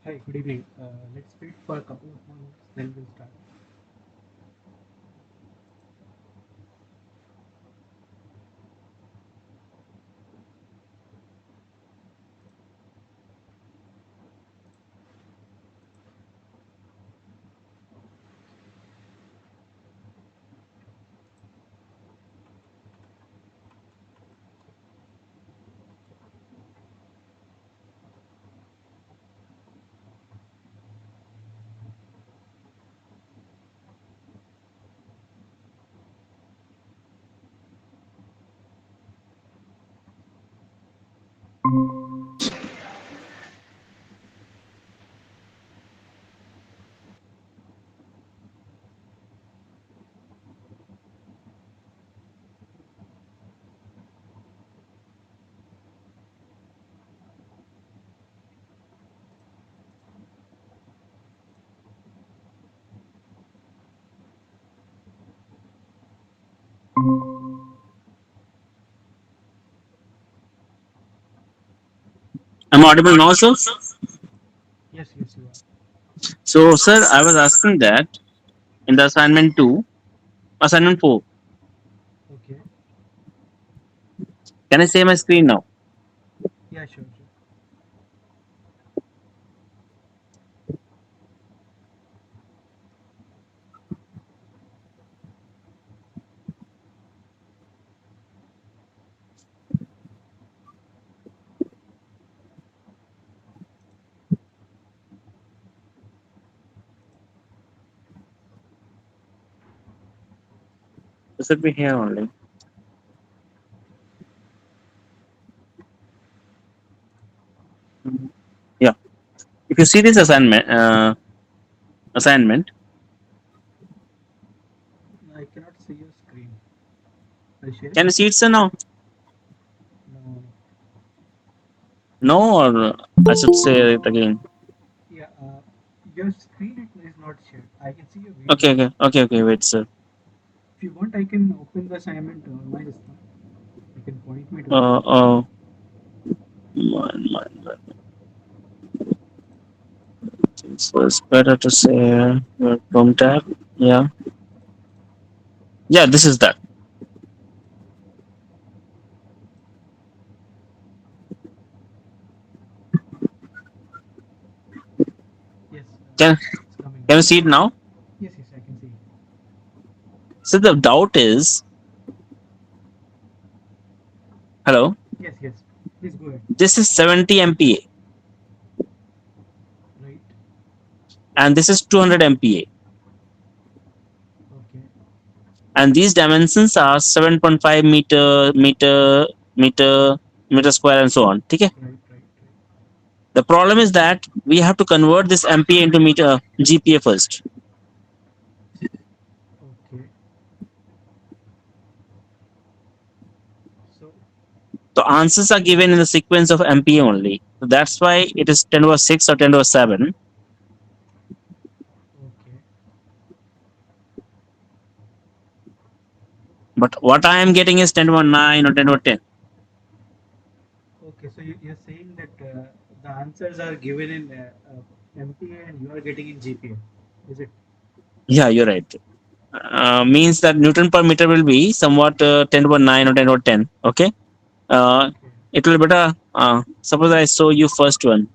Hi, good evening. Let's wait for a couple of more minutes, then we'll start. I'm audible now, sir. Yes, yes, you are. So, sir, I was asking that in the assignment 2, assignment 4, Okay. can I say my screen now? Yeah, sure, sure. It should be here only. Yeah. If you see this assignment, I cannot see your screen. I'll share it can you with see you. it, sir, now? No. No, or I should say it again. Yeah, your screen is not shared. I can see your video. Okay, okay, okay, okay. Wait, sir. If you want, I can open the assignment on my system. You can point me to it. Uh, uh, one. So it's better to say Chrome tab. Yeah, yeah. This is that. Yes, Can it's coming Can now. you see it now? Yes, yes, I can see. So the doubt is, hello. Yes, yes. Please go ahead. This is 70 MPa, Right. and this is 200 MPa, Okay. and these dimensions are 7.5 meter square, and so on. Okay. Right, right, right. The problem is that we have to convert this MPa into meter GPa first. Okay. So, The answers are given in the sequence of MPa only. So that's why it is 10 over 6 or 10 over 7. okay. But what I am getting is 10 over 9 or 10 over 10. Okay, so you're saying that the answers are given in MPA and you are getting in GPA, is it? Yeah, you're right. Means that Newton per meter will be somewhat 10 over 9 or 10 over 10. Okay. Uh, Okay, it will be better. Suppose I show you first one.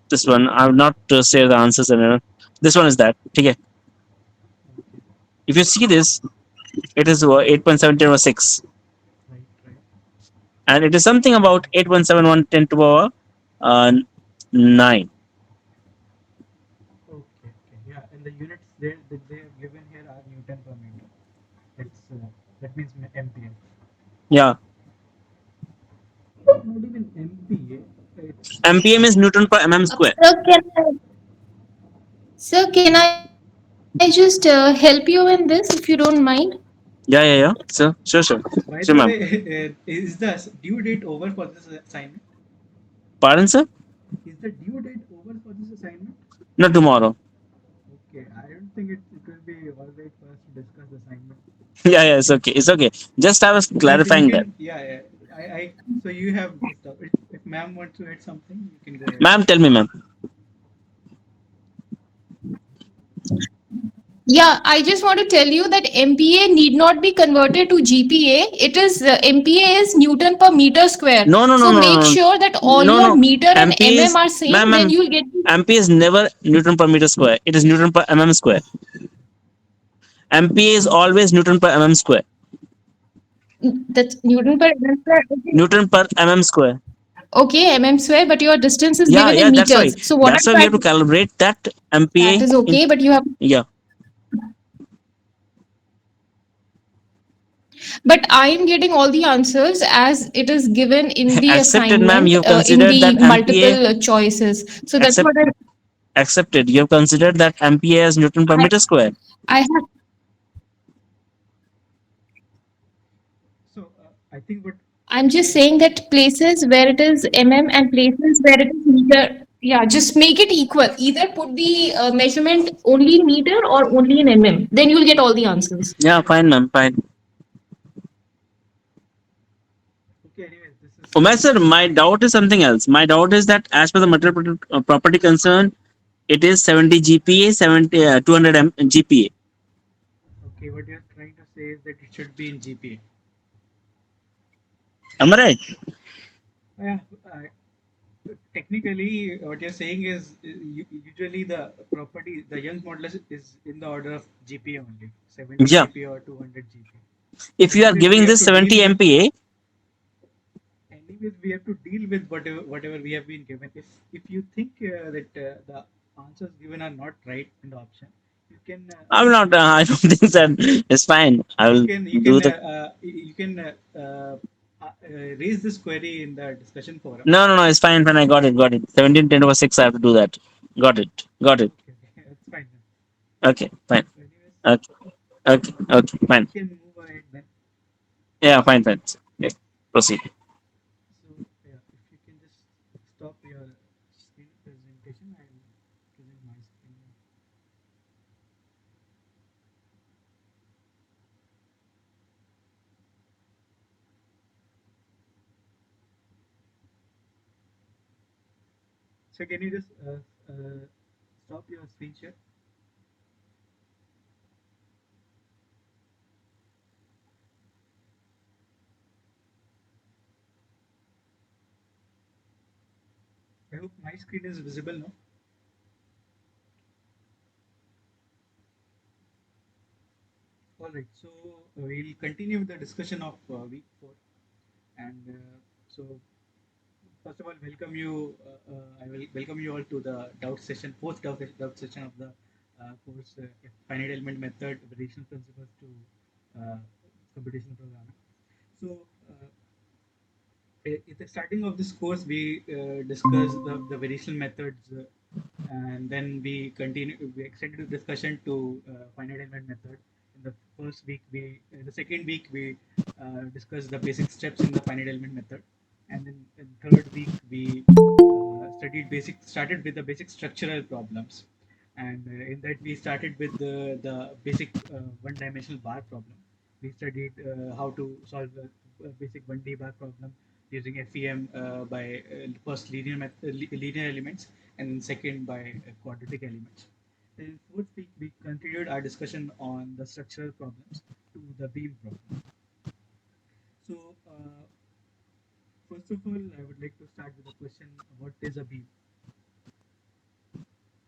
This one. I will not say the answers. This one is that. Okay. okay, If you see this, it is 8.17 over 6. right, right. And it is something about 8.71 10 to the power uh, 9. Okay, okay. Yeah, and the units they have given here are Newton per meter. That's that means MPA. Yeah. Not even MPA. It's MPM is Newton per mm square. Sir, can I just help you in this if you don't mind? Yeah, yeah, yeah. So, sure, sure. by Sure, the ma'am. way, is the due date over for this assignment? Pardon, sir? Is the due date over for this assignment? No, tomorrow. Okay, I don't think it will be all right for us to discuss the assignment. Yeah, yeah, it's okay. It's okay. Just I was We clarifying that. can, yeah, yeah. I so you have missed out. It ma'am wants to add something, you can go ahead. Ma'am, tell me, ma'am. Yeah, I just want to tell you that MPA need not be converted to GPA. It is MPA is Newton per meter square. No, no, no, So no, make no, sure that all no, your no. meter and MP mm is, are ma'am, same. Then ma'am. you'll get MP is never Newton per meter square. It is Newton per mm square. MPA is always Newton per mm square. that's Newton per mm square. Okay, Newton per mm square. okay, mm square, but your distance is Yeah, given yeah, in that's why. meters. So what That's I'm why we have to trying, calibrate that that MPA is in. okay, but you have, Yeah, but I am getting all the answers as it is given in the accepted, ma'am. assignment, You have in considered that the MPA. multiple choices. So that's Accept, what I, accepted. You have considered that MPA as Newton per I, meter square. I have. So I think what I'm just uh, saying that places where it is mm and places where it is meter, yeah, just make it equal. Either put the measurement only in meter or only in mm. Then you'll get all the answers. Yeah, fine, ma'am. Fine. okay, anyways, this is Umesh something sir, that my doubt is something else. My doubt is that as per the material property concern, it is 70 GPA, 70 200 GPA. okay, what you're trying to say is that it should be in GPA. Am I right? Yeah, technically, what you're saying is usually the property, the Young's modulus is in the order of GPA only, 70 Yeah. GPA or 200 GPA. If you are Anyways, we giving have this to deal 70 with MPA, anyways we have to deal with whatever we have been given. If you think that the answers given are not right in the option, you can I will not. I don't think that it's fine. I you will can do the. raise this query in the discussion forum. No, no, no. It's fine. Fine. I got it. Got it. 17 10 over 6. I have to do that. Got it. Got it. Okay, okay, that's fine then. Okay. Fine. So anyways, Okay. Okay. Okay. we Fine. can move ahead then. Yeah. Fine. Fine. Yeah. Proceed. So yeah, if you can just stop your screen presentation, I'll present my screen. So can you just stop your screen share? I hope my screen is visible now. All right, so we'll continue with the discussion of week 4. And so, first of all, welcome you. I will welcome you all to the doubt session, doubt session of the course Finite Element Method, Variational Principles to Computational Programming. So, at the starting of this course, we discussed the variational methods, and then we extended the discussion to finite element method. In the first week, in the second week, we discussed the basic steps in the finite element method, and then in third week, we started with the basic structural problems, and in that we started with the basic one-dimensional bar problem. We studied how to solve a basic 1D bar problem using FEM by first linear elements and then second by quadratic elements. Then in fourth week, we continued our discussion on the structural problems to the beam problem. So, first of all, I would like to start with a question: what is a beam?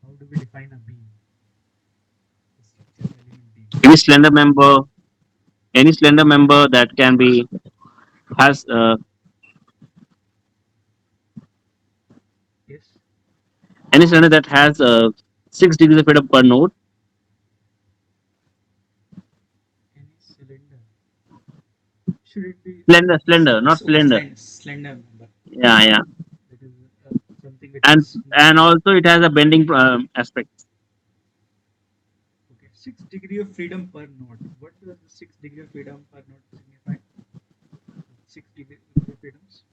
How do we define a beam? The structural element beam. Any slender member, any slender member that can be has Yes, any cylinder that has 6 degrees of freedom per node. any cylinder. Should it be Slender, slender, not okay? cylinder. Slender member. Yeah, yeah. That is something which and is not and also it has a bending aspect. okay. 6 degree of freedom per node. What does the 6 degree of freedom per node signify? 6 degree of freedoms.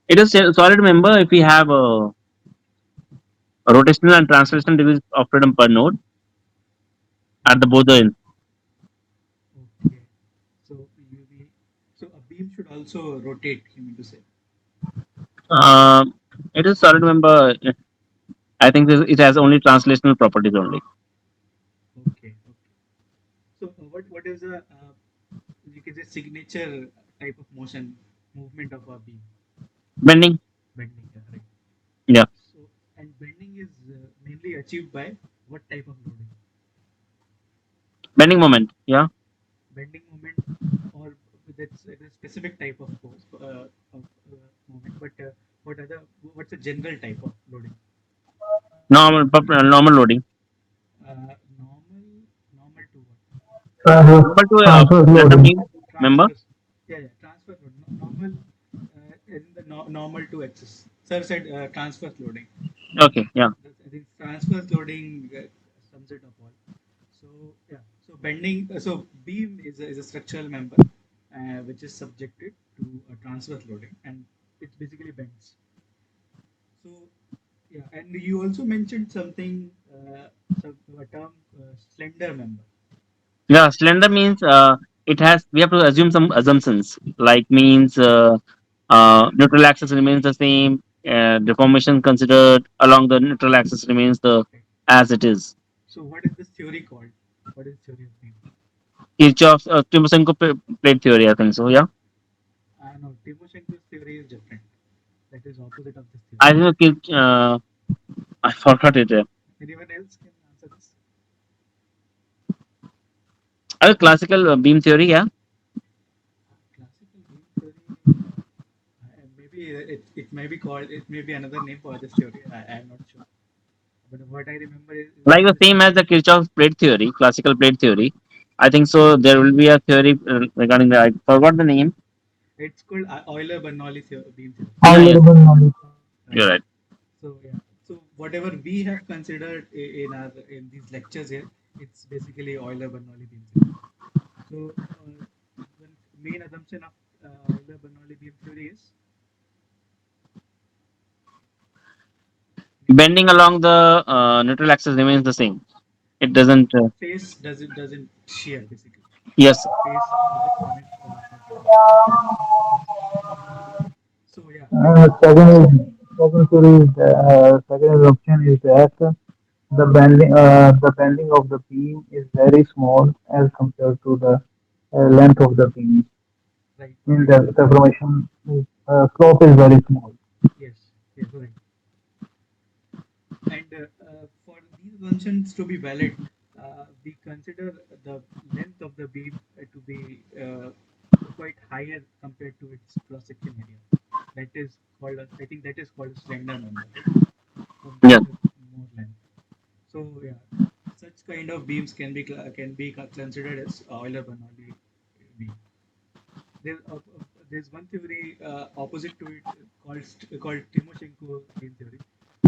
It is a solid member if we have a rotational and translational degrees of freedom per node at the both ends. Okay. So you will, so a beam should also rotate. You mean to say? Um, it is solid member. I think it has only translational properties only. Okay, okay. So what is a you can say signature type of motion movement of a beam? Bending. Bending, yeah, right. Yeah. So and bending is mainly achieved by what type of loading? Bending moment. Yeah. Bending moment, or that's a specific type of force of moment. But what's the general type of loading? Normal loading. Normal, normal to what? Normal to Transfer random loading. beam member. Transfers. Yeah, yeah. Transfer load. Normal is in the normal to axis. Sir said transfer loading. Okay. Yeah. I think transverse loading sums it up all. So yeah, so bending, so beam is a structural member which is subjected to a transverse loading and it basically bends. So yeah, and you also mentioned something, a term slender member. Yeah. Slender means it has. We have to assume some assumptions. Like means neutral axis remains the same. Deformation considered along the neutral axis remains the Right? as it is. So what is this theory called? What is theory of beam? Kirchhoff's Timoshenko plate theory. I think so. Yeah. No, Timoshenko's theory is different. That is opposite of this theory. I think I forgot it. Anyone else can answer this? Classical beam theory. Yeah. Classical game theory, maybe it may be called, it may be another name for this theory. I am not sure. But what I remember Like is the this. same as the Kirchhoff plate theory, classical plate theory. I think so. There will be a theory regarding the. I forgot the name. It's called Euler-Bernoulli beam theory. Yeah, yeah, High-level knowledge. Right. you're right. So yeah. So whatever we have considered in these lectures here, it's basically Euler-Bernoulli beam theory. So the main assumption of Euler-Bernoulli beam theory is anyone? Bending along the neutral axis remains the same. It doesn't. Face doesn't shear basically. Yes. Face remains perpendicular. So yeah, Second theory is second assumption is that the bending of the beam is very small as compared to the length of the beam. right, Means right. that the formation slope is very small. Yes, yes, right. And for these assumptions to be valid, we consider the length of the beam to be quite higher compared to its cross section area. That is called, I think that is called a slender member, right? So Yes. the more length. So yeah, such kind of beams can be considered as Euler-Bernoulli beam. There's one theory opposite to it called Timoshenko beam theory,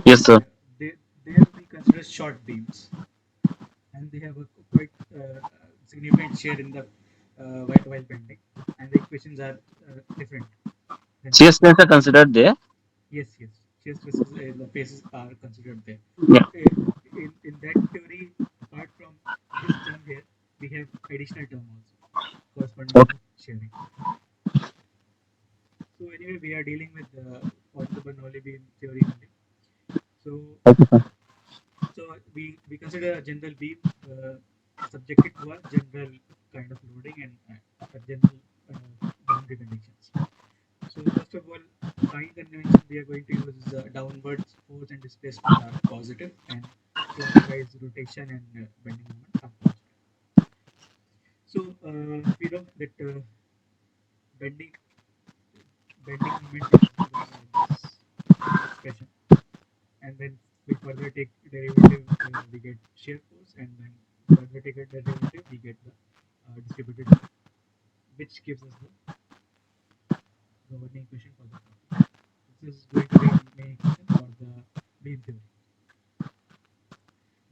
Yes, and sir. there we consider short beams, and they have a quite significant share in the while bending, and the equations are different than Shear this. strengths are considered there. Yes, yes, shear stresses the faces are considered there. So Yeah. in that theory, apart from this term here, we have additional term also corresponding to Okay. the sharing. So anyway, we are dealing with Euler-Bernoulli beam theory only. So Okay, sir. we consider a general beam subjected to a general kind of loading and a general boundary conditions. So first of all, sign convention we are going to use is downwards force and displacement are positive and clockwise rotation and bending moment are positive. So we know that bending bending moment is this expression, and then we further take derivative, we get shear force, and then further take a derivative, we get the distributed load, which gives us the governing equation for the problem. This is going to be main equation for the beam theory.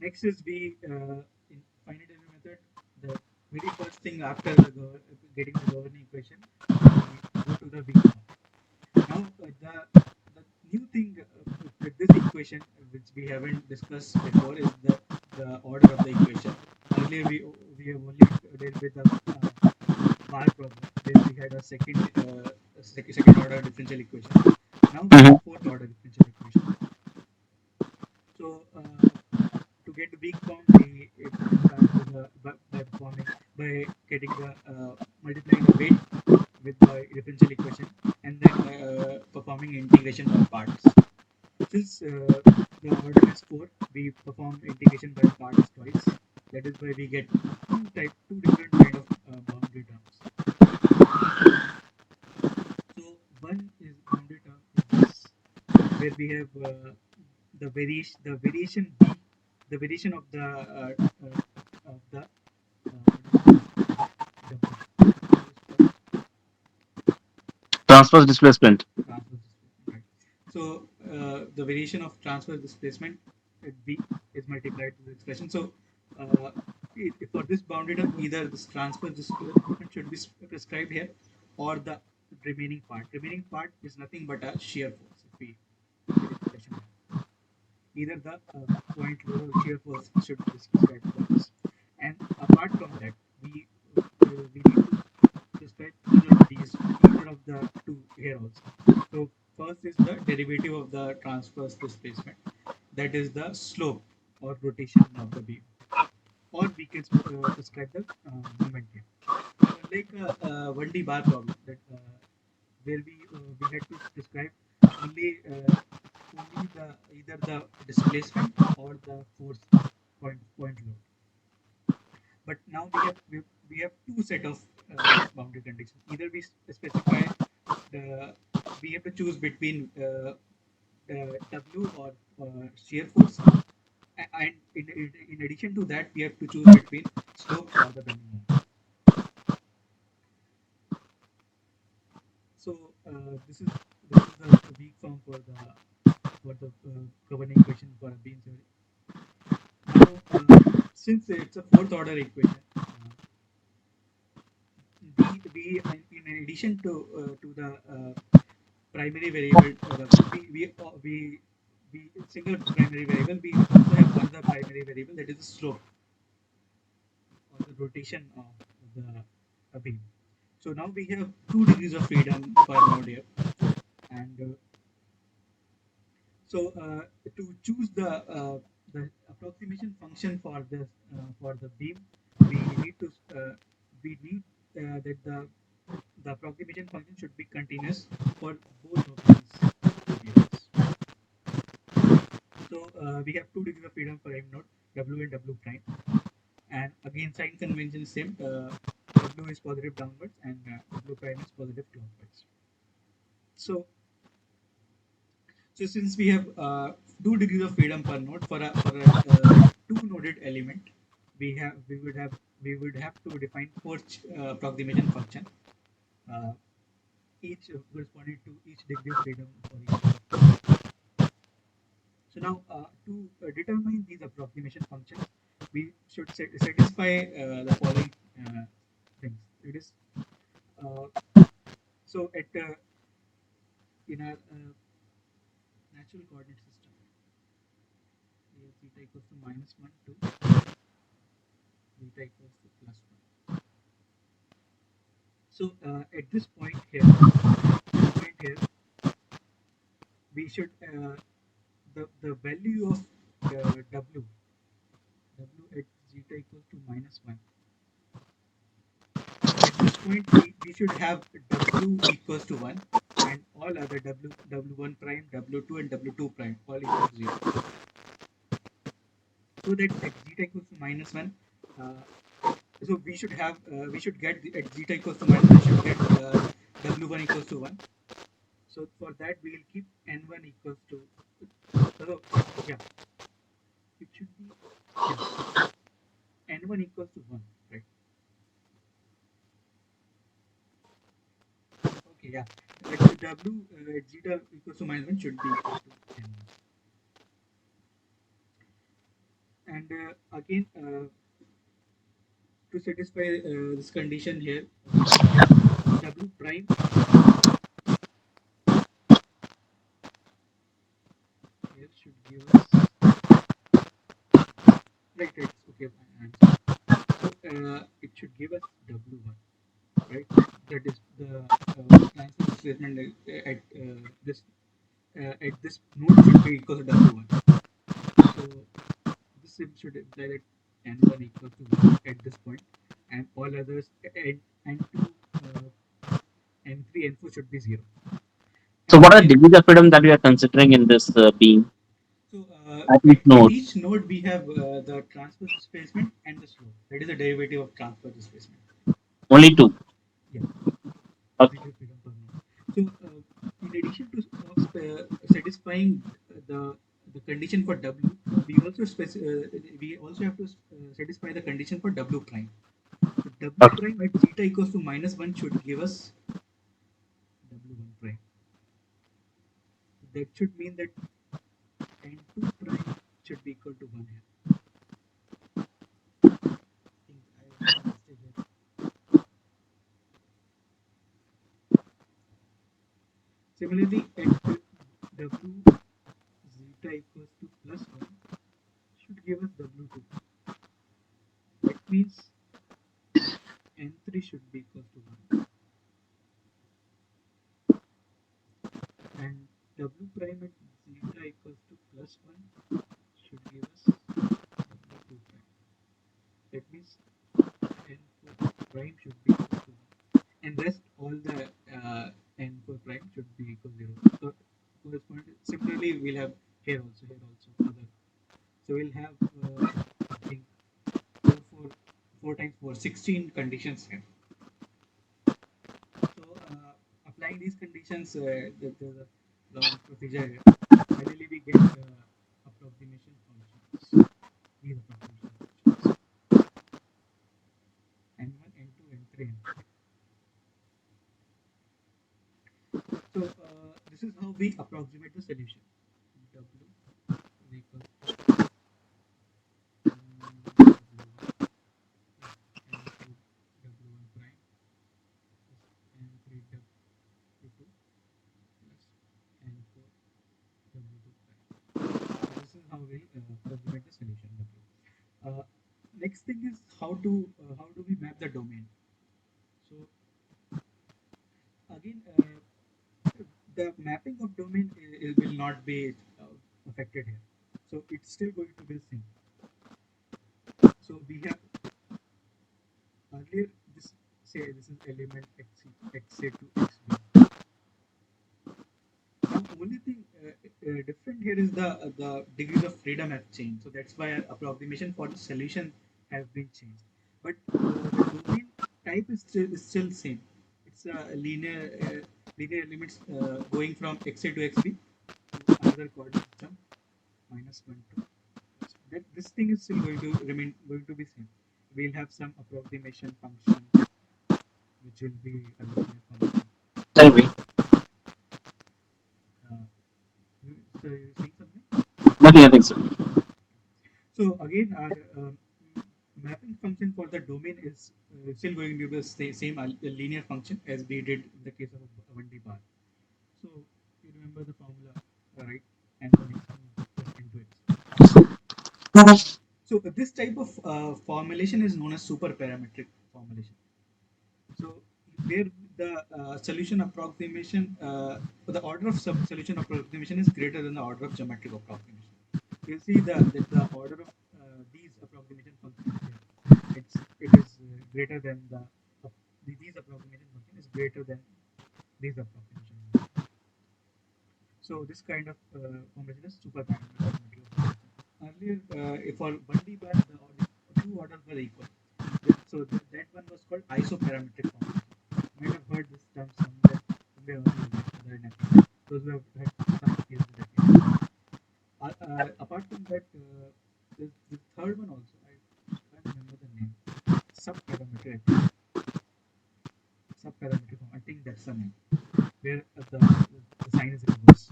Next is we in finite element method. The very first thing after getting the governing equation, we go to the Week-4. Now the new thing with this equation, which we haven't discussed before, is the order of the equation. Earlier we have only dealt with the bar problem where we had a second order differential equation. Now we have Mhm. fourth order differential equation. So to get the weak form, we start with by performing by getting the multiplying the weight with the differential equation, and then performing integration by parts. Since the order is 4, we perform integration by parts twice. That is why we get two different kind of boundary terms. So one is boundary term is this, where we have the variation b, the variation of the what is called w. W is for Transverse displacement. transverse displacement, right? So the variation of transverse displacement at b is multiplied to the expression. So uh, for this bounded term, either this transverse displacement should be prescribed here, or the remaining part. Remaining part is nothing but a shear force. If we put the expression here, either the point load or shear force should be prescribed for this. And apart from that, we need to prescribe either of the two here also. So first is the derivative of the transverse displacement, that is the slope or rotation of the beam, or we can prescribe the moment here. Like a 1D bar problem that where we had to prescribe only only the either the displacement or the force point load. But now we have two set of boundary conditions. Either we specify the we have to choose between W or shear force, and in addition to that, we have to choose between slope or the bending moment. So this is the weak form for the governing equation for a beam theory. Now, since it's a fourth order equation, in addition to the primary variable, we single primary variable, we also have another primary variable, that is the slope or the rotation of the beam. So now we have 2 degrees of freedom per node here, and so to choose the approximation function for the beam, we need to that the approximation function should be continuous for both of these variables. So we have 2 degrees of freedom for m node, w and w prime, and again sign convention is same. W is positive downwards and w prime is positive clockwise. So since we have 2 degrees of freedom per node for a two noded element, we have we would have to define four approximation function, uh, each corresponding to each degree of freedom for each node. So now to determine these approximation functions, we should satisfy the following things. It is uh, so at in our natural coordinate system, we have theta equals to -1 to theta equals to +1. So at this point here, we should the value of w at zeta equals to -1. At this point, we should have w equals to 1, and all other w1 prime, w2, and w2 prime all equal to 0. So that at zeta equals to -1, uh, so we should get at zeta equals to -1, should get w1 equals to 1. So for that, we will keep n1 equals to, yeah, it should be, yeah, n1 equals to 1, right? Okay, yeah. At w at zeta equals to -1 should be equal to n1. And again, to satisfy this condition here, w prime here should give us, right, okay, I'm sorry. So it should give us w1, right? That is the transfer displacement at this. should be equal to W1. So this should imply that N1 equals to 1 at this point, and all others N2, uh, N3, N4 should be 0. So And what are the then, degrees of freedom that we are considering in this being so at each at node? each node we have the transverse displacement and the slope. That is the derivative of transverse displacement. Only two. Yeah, Okay. degree of freedom per node. So in addition to satisfying the condition for W, we also have to satisfy the condition for W prime. So W Okay. prime at zeta equals to -1 should give us W1 prime. That should mean that N2 prime should be equal to 1 here. I think I made a mistake here. Similarly, at W zeta equals to +1 should give us W2. That means N3 should be equal to 1. And W prime at zeta equals to +1 should give us W2 prime. That means N4 prime should be equal to 1. And rest all the N4 prime should be equal to 0. So correspond similarly we'll have here also other. So we'll have I think 4 4 4 times 4 16 conditions here. So applying these conditions, the long procedure here. Finally, we get approximation functions. These approximation functions n1, n2, n3, n4. So this is how we approximate the solution. W is equals to W1, yeah, n2 W1 prime plus n3 W2 plus n4 W2 prime. So this is how we approximate the solution W. Next thing is how do we map the domain? So again, the mapping of domain will not be affected here. So it's still going to be the same. So we have earlier this say this is element xa to xb. Now only thing different here is the degrees of freedom have changed. So that's why our approximation for the solution have been changed. But the domain type is still same. It's a linear elements going from xa to xb to another coordinate system -1 to that this thing is still going to remain going to be same. We'll have some approximation function which will be a linear function. Tell me. Uh, so you're saying something? Nothing, I think so. So again, our mapping function for the domain is still going to be the same linear function as we did in the case of a 1D bar. So you remember the formula, right? N1 x1 plus N2 x. So this type of formulation is known as superparametric formulation. So where the solution approximation, the order of solution approximation is greater than the order of geometric approximation. You'll see that the order of these approximation functions here, it is greater than these approximation function is greater than these approximation function. So this kind of formulation is superparametric formulation. Earlier, for 1D bar, the two orders were equal. So that one was called isoparametric formulation. You might have heard this term somewhere earlier, like other in FE. Those who have had some experience with FE. Apart from that, there's the third one also. I can't remember the name. Subparametric, I think. Subparametric form. I think that's the name. Where the sign is reversed.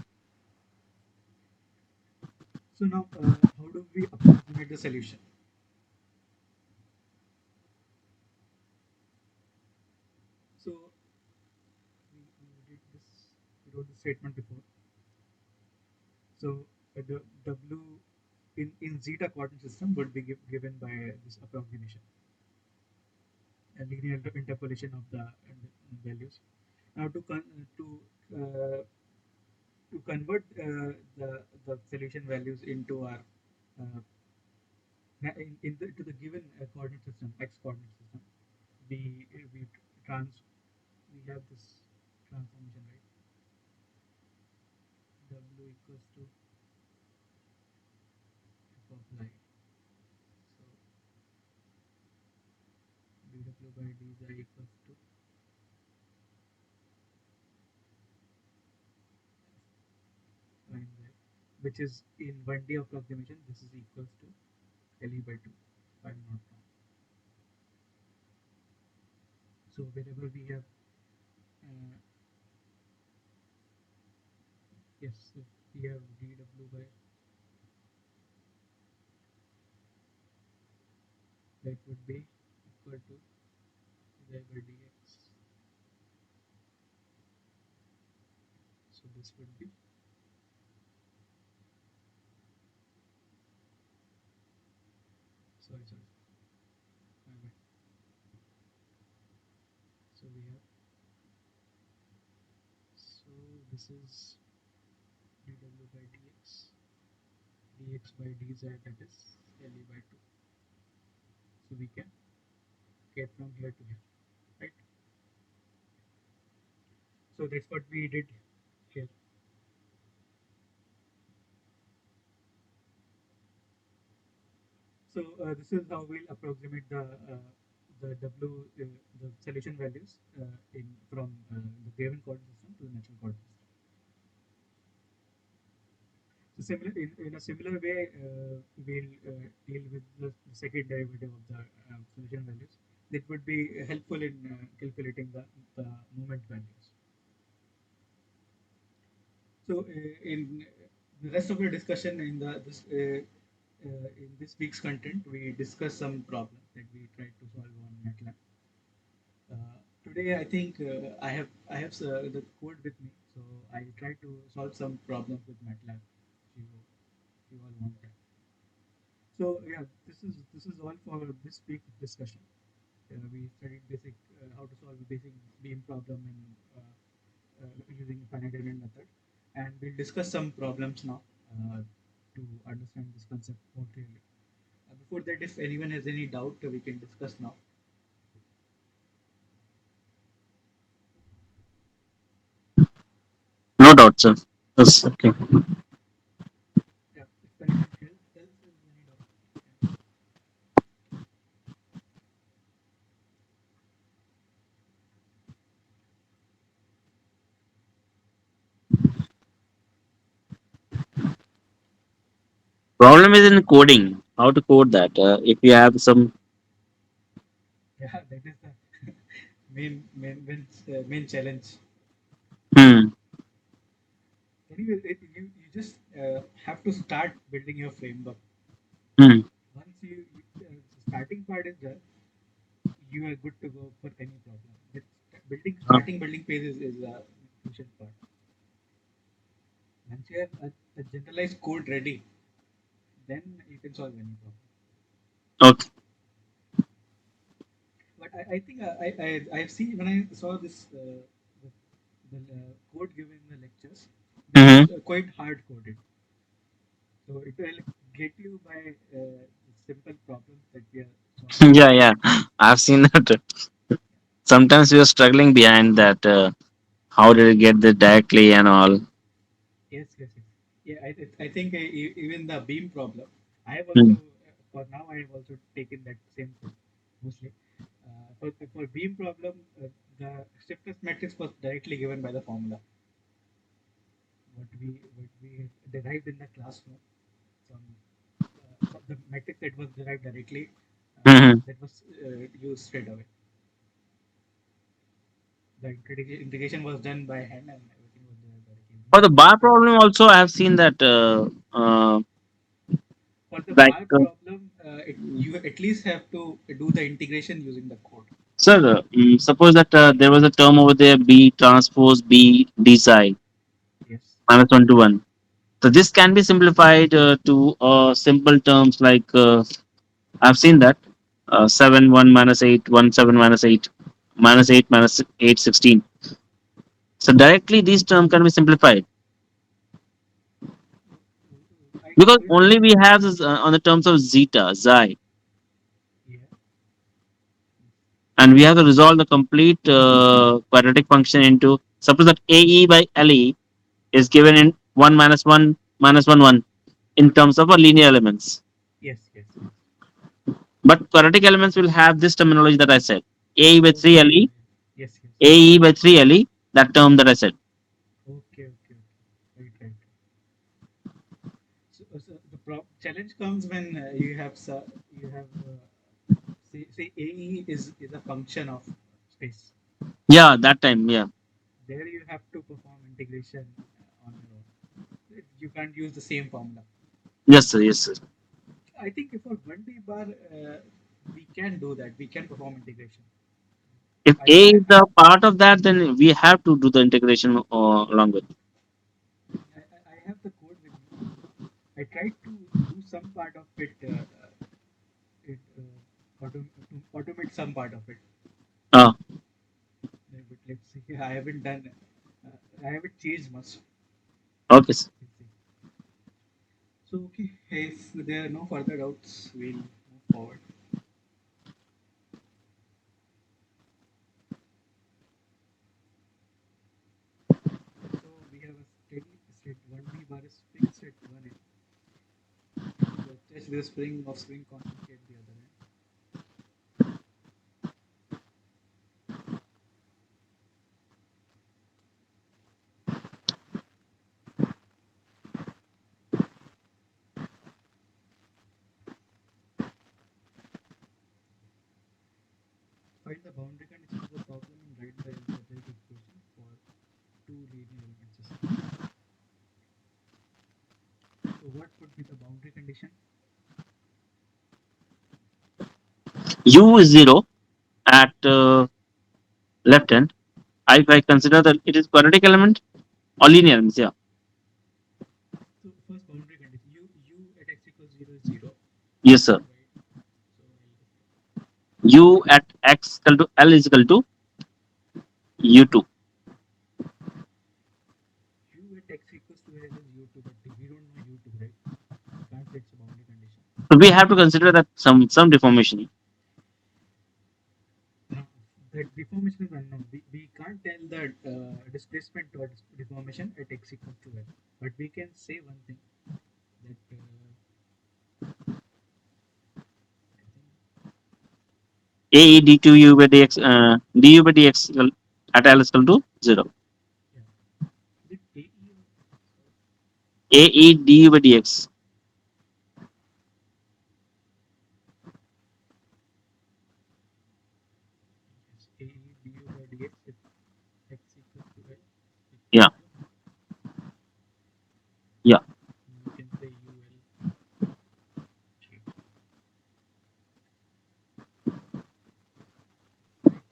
So now, how do we approximate the solution? So we did this. We wrote the statement before. So the W in zeta coordinate system would be given by this approximation, a linear interpolation of the values. Now to to convert the solution values into our uh, to the given coordinate system, x coordinate system, we trans we have this transformation, right? W equals to f of light. So dw by dz equals to line z, which is in 1D approximation. This is equals to Le by 2, if I'm not wrong. So wherever we have uh, yes, if we have dw by that would be equal to z by dx. So this would be, sorry, my bad. So we have, so this is dw by dx by dz, that is Le by 2. So we can get from here to here, right? So that's what we did here. So this is how we'll approximate the W the solution values in from the given coordinate system to the natural coordinate system. So similar in a similar way, we'll deal with the second derivative of the solution values. That would be helpful in calculating the moment values. So in the rest of the discussion in this week's content, we discuss some problems that we tried to solve on MATLAB. Today, I think I have the code with me, so I try to solve some problems with MATLAB. If you all want that. So yeah, this is all for this week's discussion. We studied basic how to solve a basic beam problem in using finite element method, and we'll discuss some problems now to understand this concept more clearly. Before that, if anyone has any doubt, we can discuss now. No doubt, sir. Yes, okay. Yeah, if anyone else has any doubt, yeah. Problem is in coding. How to code that? If you have some. Yeah, that is the main challenge. Hmm. Anyway, you just have to start building your framework. Hmm. Once the starting part is done, you are good to go for any problem. But Uh, starting building phase is a crucial part. Once you have a generalized code ready, then you can solve any problem. okay. But I think I've seen when I saw this the code given in the lectures, this Hmm. is quite hard coded. So it will get you by the simple problems that we are solving. Yeah, yeah. I've seen that. Sometimes we are struggling behind that. How did it get there directly and all? Yes. Yeah, I think even the beam problem, I have also Hmm. for now I have also taken that same code mostly. For beam problem, the stiffness matrix was directly given by the formula. What we derived in the classroom from the matrix that was derived directly, Hmm. that was used straight away. The integration was done by hand and everything was derived directly. For the No bar copy. problem, also, I have seen that. For the Like, bar problem, you at least have to do the integration using the code. sir, suppose that there was a term over there, B transpose B D psi Yes. minus 1 to 1. So this can be simplified to simple terms like I've seen that 7 1 minus 8 1 7 minus 8 minus 8 minus 8 16. So directly these terms can be simplified. like because always only we we have this on the terms of zeta, xi, yeah and we have to resolve the complete quadratic function into, suppose that AE by LE is given in 1 minus 1 minus 1 1 in terms of our linear elements. yes But quadratic elements will have this terminology that I said. AE by 3 okay LE, yes AE by 3 LE, that term that I said. okay right so the challenge comes when you have say AE is a function of space. Yeah, that time, yeah. There you have to perform integration on your own. You can't use the same formula. Yes, sir, yes, sir. I think for 1D bar, we can do that. We can perform integration. If I, A I, is the part of that, then we have to do the integration along with. I have the code with me. I tried to do some part of it, to automate some part of it. Uh, But let's see. I haven't done. I haven't changed much. okay, sir. Let's see. So okay, if there are no further doubts, we'll move forward. So we have a steady state 1D bar is fixed at one end. Test the spring of spring constant at the other end. Find the boundary condition of the problem and write the algebraic equation for two linear element system. So what would be the boundary condition? U is 0 at left hand. If I consider that it is quadratic element or linear elements, yeah. So first boundary condition u at x equals 0 is 0, Yes, sir. right? So U at x equal to L is equal to U2. u at x equals to L is u2, but we don't know u2, right? We can't say it's a boundary condition. So we have to consider that some deformation. No, the deformation is unknown. We can't tell the displacement or deformation at x equals to L, but we can say one thing that I think AE d2 u by dx du by dx at L is equal to 0. yeah, is it AE or sorry, AE du by dx. yes, AE du by dx at x equals to L Yeah, equals to yeah. we can say UL. Okay, right.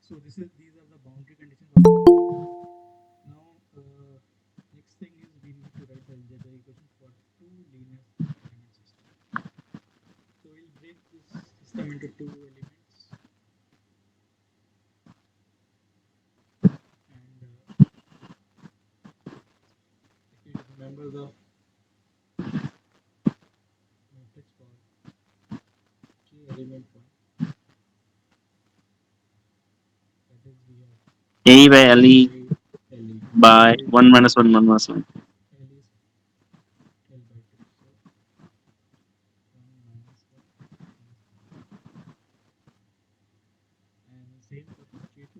So these are the boundary conditions of the problem. Now, next thing is we need to write the algebraic equation for two linear element system. So we'll break this system into two elements, and if you remember the matrix for k element one, that is we have AE by A LE by LE. by L 1 minus 1 1 minus 1. L is L by 2, so 1 minus 1 minus 1. And same for K2.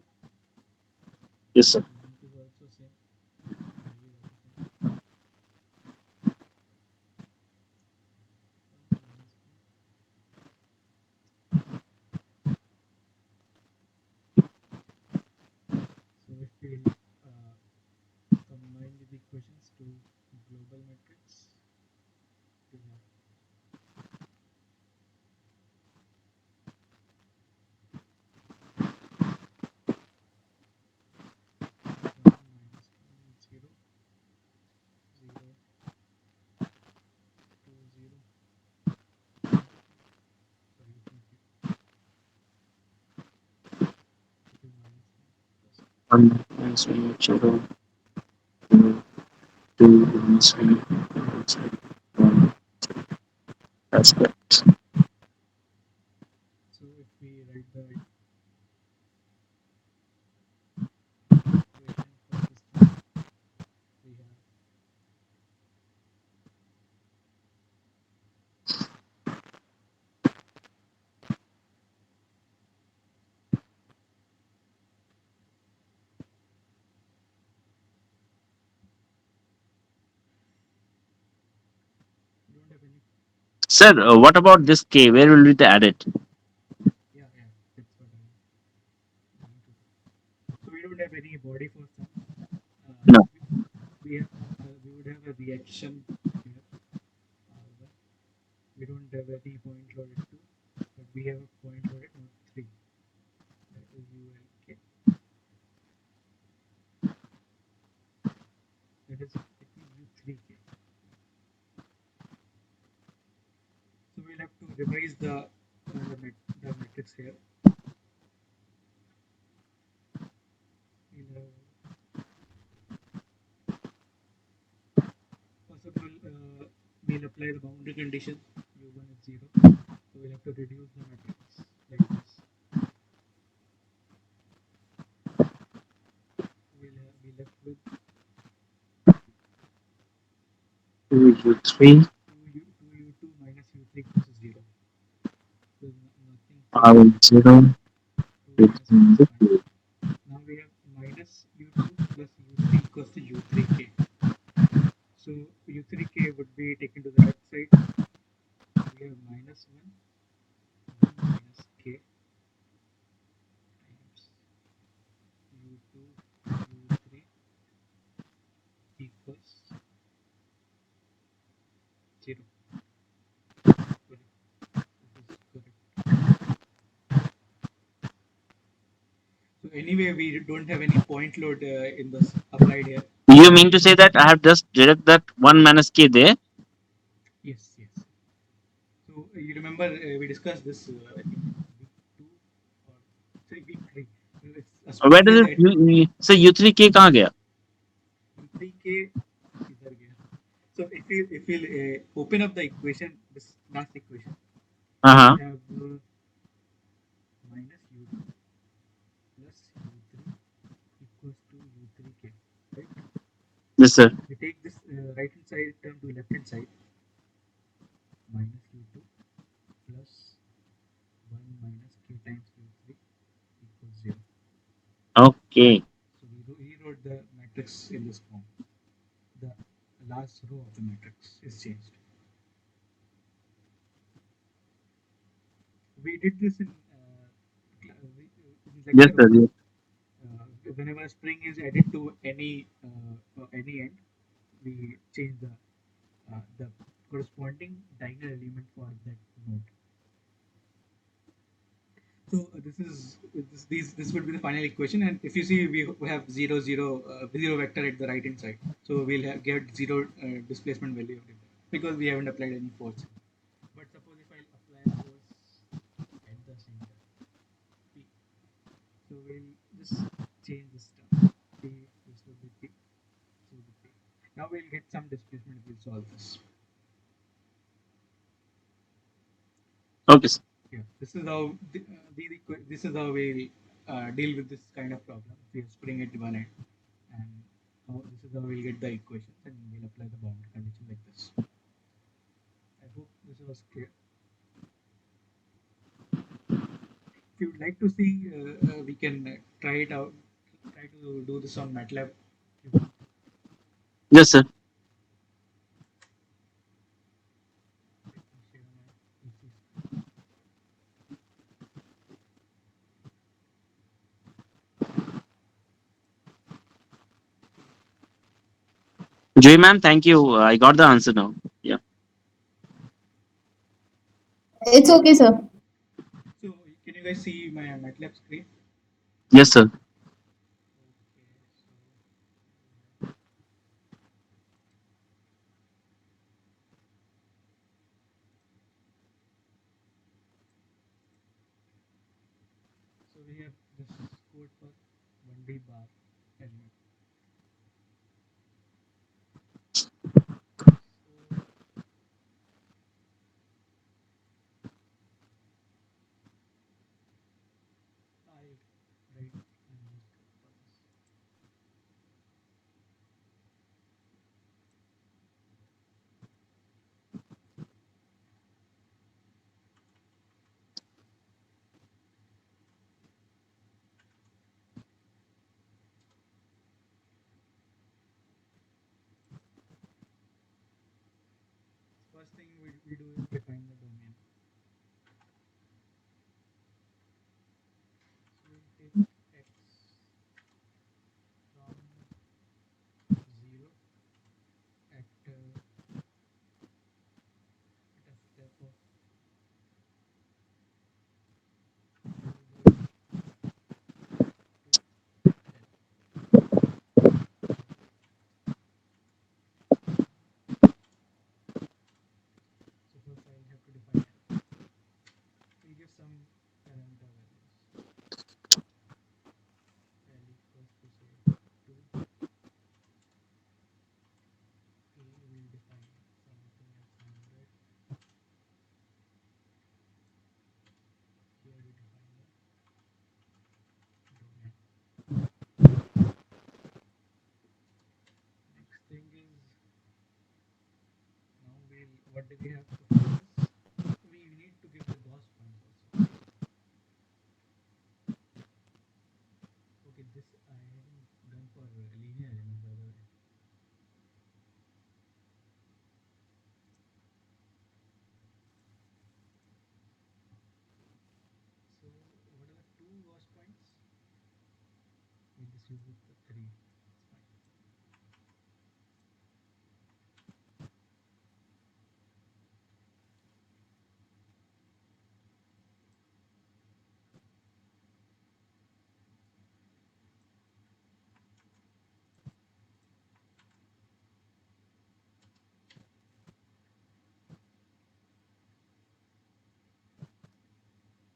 Yes, sir. Length is also same. Value is also same. 1 minus 1. So if we uh, combine these equations to global matrix, we have 1 minus 1 0 0 2 0 sorry 2 0 it is minus 1 plus 1 minus 1 0. two, three, one. That's correct. So if we write the equation for system, we have we don't have any. Sir, what about this k? Where will we add it? Yeah, yeah, that's what I'm going to. So we don't have any body for sum. No. We, we have we would have a reaction here. R1. We don't have any point loaded 2, but we have a point loaded node 3. That is ULK. That is taking U3K. So we'll have to revise the matrix here. We'll have, first of all, we'll apply the boundary condition. U1 is 0. So we'll have to reduce the matrix like this. We'll left with Two, three, 2U2 minus U3 equals to 0. So nothing R changes. 0, 2 minus 1 is 1. two. Now we have minus U2 plus U3 equals to U3K. So U3K would be taken to the left side. So we have minus 1, 1 minus K times U2 U3 equals 0. Sorry, this is correct. So anyway, we don't have any point load in this applied here. You mean to say that I have just direct that 1 minus k there? Yes, yes. So you remember we discussed this, I think, in week 2 or sorry, week 3. It's a Where spring does is it, at so U3k कहाँ गया? U3K इधर गया. So if you open up the equation, this last equation, Uh-huh. we have minus U2 plus U3 equals to U3K, right? Yes, sir. We take this right hand side term to left hand side, minus U2 plus 1 minus K times U3 equals 0. Okay. So we rewrote the matrix in this form. The last row of the matrix is changed. We did this in Yes, lecture sir. also. Yes. Whenever string is added to any end, we change the corresponding diagonal element for that node. So this would be the final equation, and if you see, we have zero vector at the right hand side, so we'll get zero displacement value of it because we haven't applied any force. But suppose if I apply a force at the center P, so we'll just change this term. P, this will be P, this will be P. Now we'll get some displacement if we solve this. So Okay, sir. yeah, this is how this is how we deal with this kind of problem. We spring at one end, and this is how we'll get the equations, and we'll apply the boundary condition like this. I hope this was clear. If you would like to see, we can try it out. Try to do this on MATLAB if you want. Yes, sir. Let me share my PC screen. Joy ma'am, thank you. I got the answer now. Yeah. It's okay, sir. So can you guys see my MATLAB screen? Yes, sir. Okay, so we have this code for 1D bar element. first thing we do is define the domain. So we'll take x from 0 at a step of variable to l. So first I'll have to define l. We'll give some parameter values. L equals to say 2. A will define something as 100. Here we define the domain. Next thing is, now we'll, what do we have to find is, we need to give the Gauss points also. Okay, this I haven't done for linear elements by the way. So what are the two Gauss points? We'll just use it for three.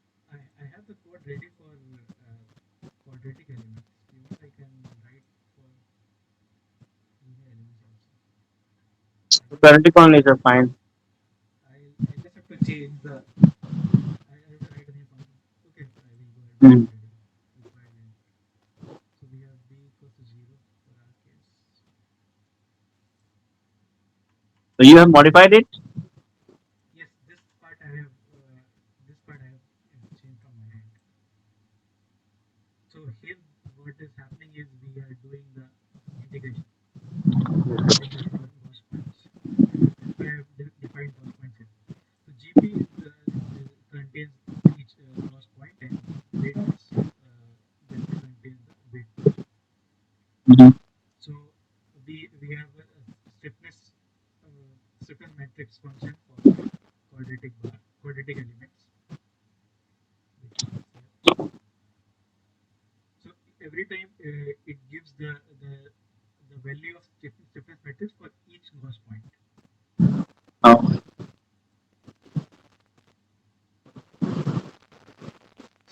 It's fine. I have the code ready for quadratic elements. If you want, I can write for linear elements also. Currently, only is fine. I just have to change the. I have to write a new function. Okay, I will go ahead with Mhm. quadratic required limit. So we have b equals to 0 for our case. So you have modified it. Yes, this part I have changed from my hand. So here what is happening is we are doing the integration. Integration for Gauss points. That's why I have defined Gauss points here. So GP contains each Gauss point, and weights vector contains the weight function. Mhm. So we have a stiffness stiffness matrix function for quadratic elements, which is here. So every time it gives the value of stiffness matrix for each Gauss point. Oh,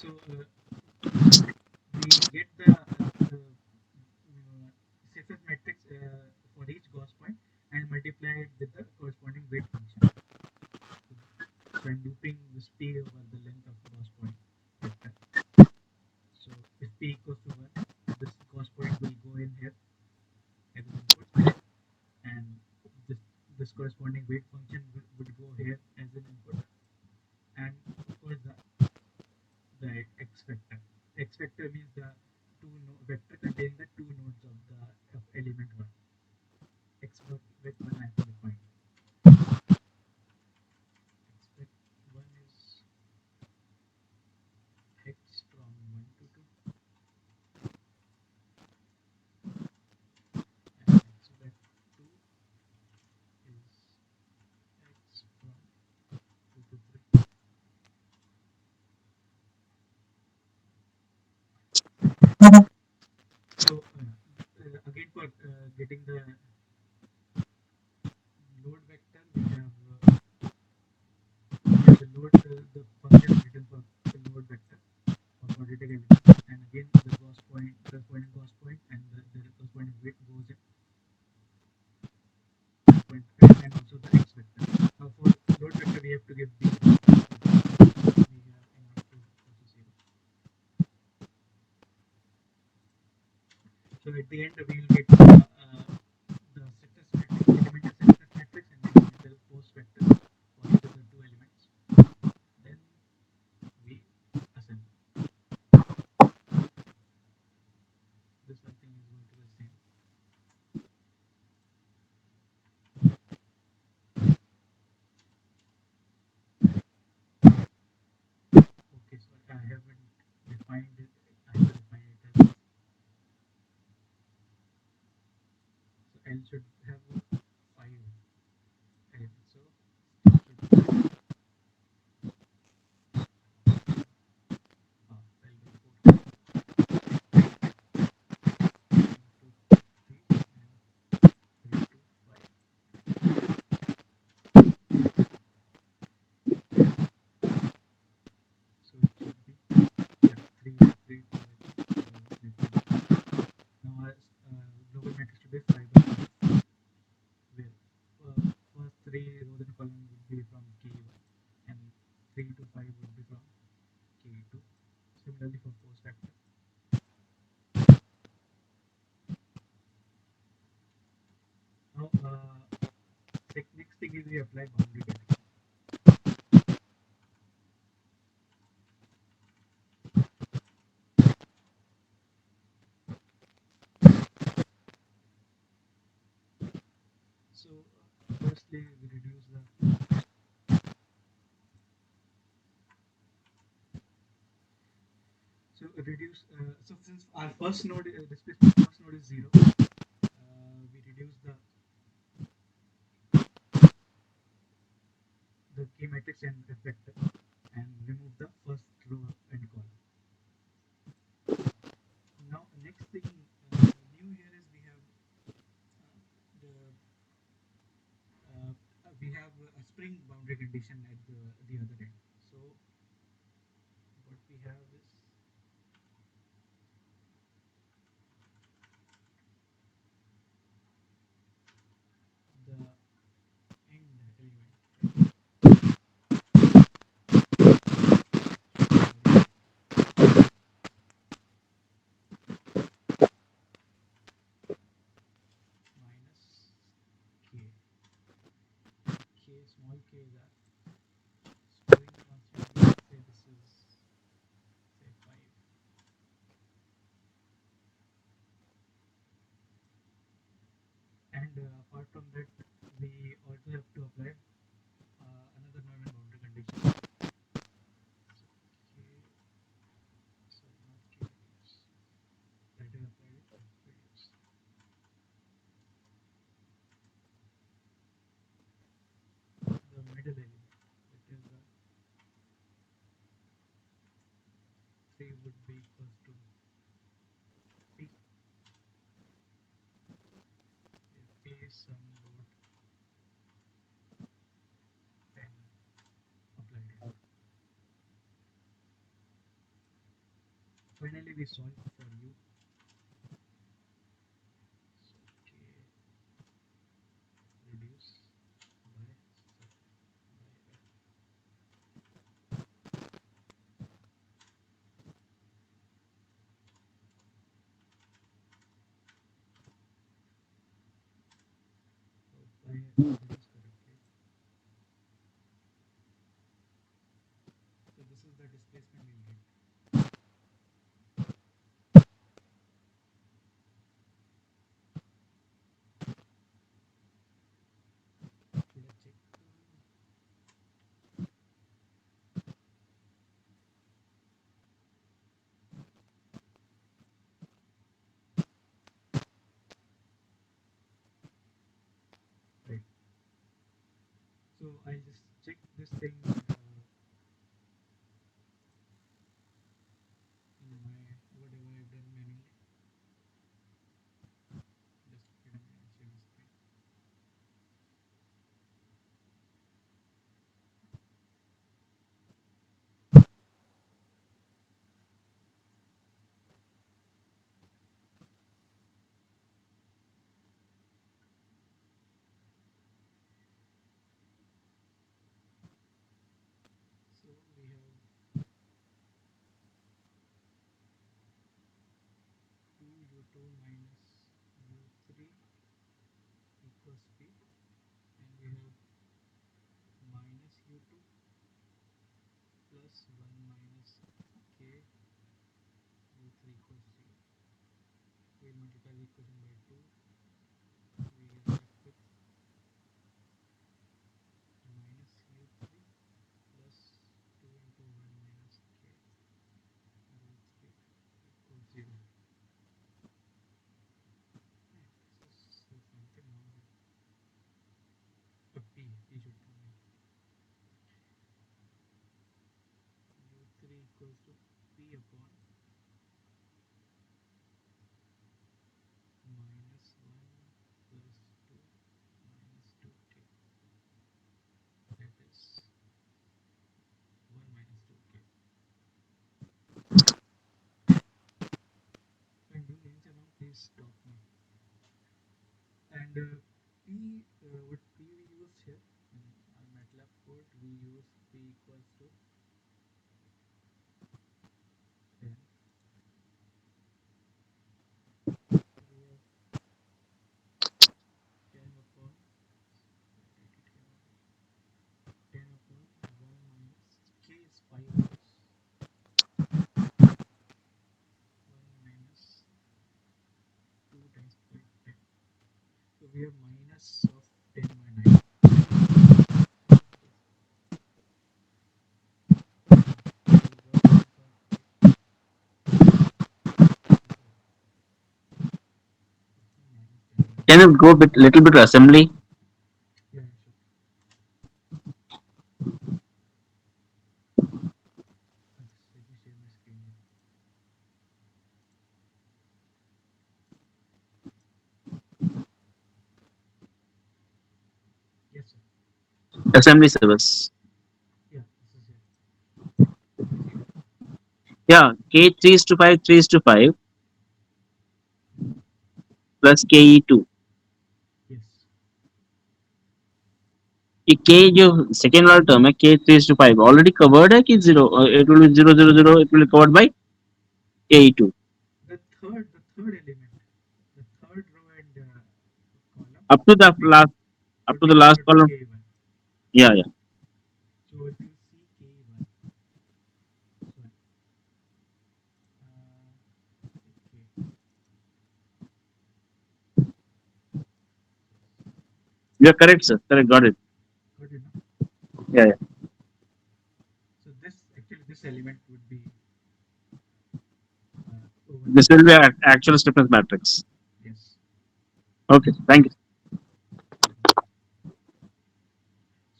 So we get the stiffness matrix for each Gauss point and multiply it with the corresponding weight function. So I'm looping this p over the length of Gauss point vector. So if p equals to 1, this Gauss point will go in here as an input, and this this corresponding weight function would go here as an input, and of course the x vector. X vector means the vector containing the two nodes of the of element 1. X with 1 I have to define. X with 1 is x from 1 to 2, and x with 2 is x from 2 to 3. So again, for getting the load vector, we have the load the function written for the load vector for quadratic elements, and again the Gauss point, corresponding Gauss point, and the corresponding weight goes in point, and also the x vector. For load vector, we have to give b equals to 0. We have n of 2 equals to 0. So at the end, we will get the stiffness matrix, elemental stiffness matrix, and elemental force vector for each of the two elements. Then we assemble. This whole thing is going to be the same. I haven't defined it. I will define it as this. So L should have five elements. So step should be L by 4, 1, 2, 3, and 3 to 5. So it should be, yeah, 3 3 to, I think, defined. Now our global matrix should be 5 by 5, where first three rows and column would be from K1 and 3 to 5 would be from K2. Similarly for post vector. Now, next thing is we apply boundary condition. So, firstly, we reduce the, so since our first node, displacement first node is 0, we reduce the K matrix and F vector and remove the first row and column. Now, next thing new here is we have a spring boundary condition at the other end. So what we have is the end element should minus k. Small k is a spring constant. Let's say this is, say, 5. And apart from that, we also have to apply another normal boundary condition. So k, sorry, not k reduce. That is applied with f reduce. The middle element, that is the 3 would be equals to p. If p is some load, then applied here. Finally, we solve for u. So k reduce by f. So if I reduce correctly, so this is the displacement we'll get. Should I check? Right. So I'll just check this thing in my whatever I've done manually. Just get a minute, share the screen. So we have 2u2 minus u3 equals p, and we have minus u2 plus 1 minus k u3 equals 0. We multiply the equation by 2, we are left with minus u3 plus 2 into 1 minus k. should tell me. U3 equals to P upon minus 1 plus 2 minus 2k. That is 1 minus 2k. When doing any amount, please stop me. And P, what P we use here in our MATLAB code, we use P equals to 10. So we have 10 upon, 10 upon 1 minus k is 5 of course. 1 minus 2 times by 10. So we have minus of 10 by 9. So what is the minus 10 by 9? Can you go bit little bit to assembly? Yeah, sure. Let me share my screen here. Yes, sir. Assembly service. Yeah, this is it. Can you see that? Yeah, K 3 is to 5, 3 is to 5 Hmm. plus KE2. Yes. ये K जो second वाला term है K 3 is to 5 already covered है कि 0 it will be 0 0 0 it will be covered by KE2 The third element, the third row and column up to the would be last up would to be the last covered by column. K1. Yeah, yeah. So if you see K1, this one, okay, You're correct, sir. Correct, got it. got it now. Yeah, yeah. So this actually this element would be over This here. will be an actual stiffness matrix. Yes. Okay, thank you.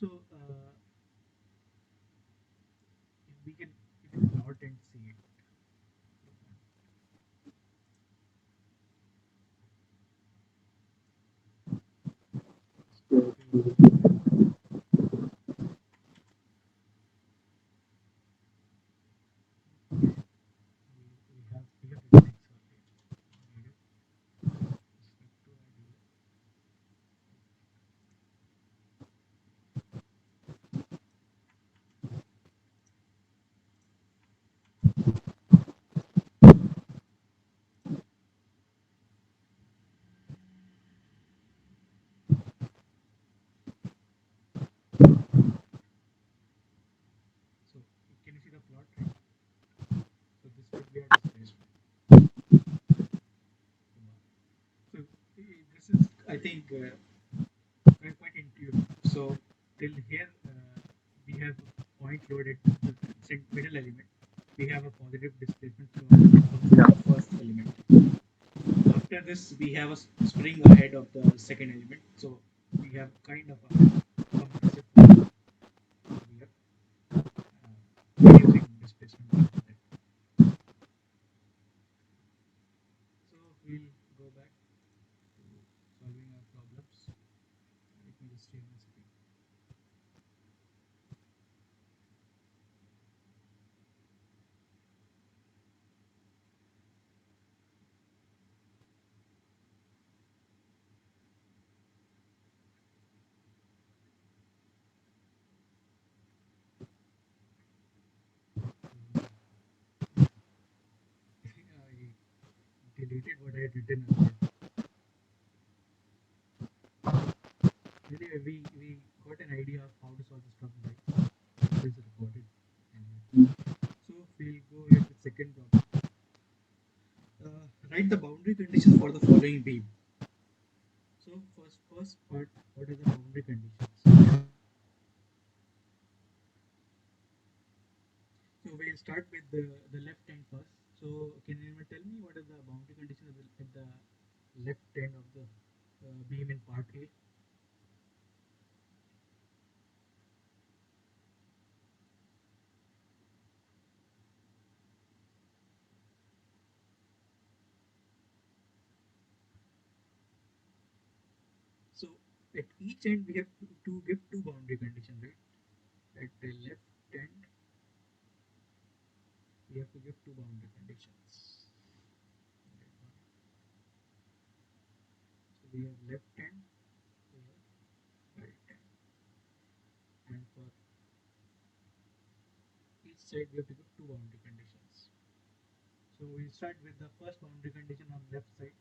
So we can you can plot and see it. So if you see here, okay, we have written X earlier. Negative respect to ideal. So can you see the plot, right? So this would be our displacement. So this is, I think, quite intuitive. So till here, we have a point load at the middle element. We have a positive displacement from that comes from the first element. After this, we have a spring ahead of the second element. So we have kind of a compressive force. So we are uh, reducing displacement because of that. So we'll go back to solving our problems. Let me just share my screen. I deleted what I had written earlier. Anyway, we got an idea of how to solve this problem, right? It is recorded anyway. So we'll go ahead with second problem. Write the boundary conditions for the following beam. So first part, what are the boundary conditions? So we'll start with the left end first. So can anyone tell me what are the boundary conditions at the left end of the beam in part A? at each end we have to give two boundary conditions, right? At the left end we have to give two boundary conditions. So we have left end, we have right end, and for each side we have to give two boundary conditions. So we start with the first boundary condition on left side.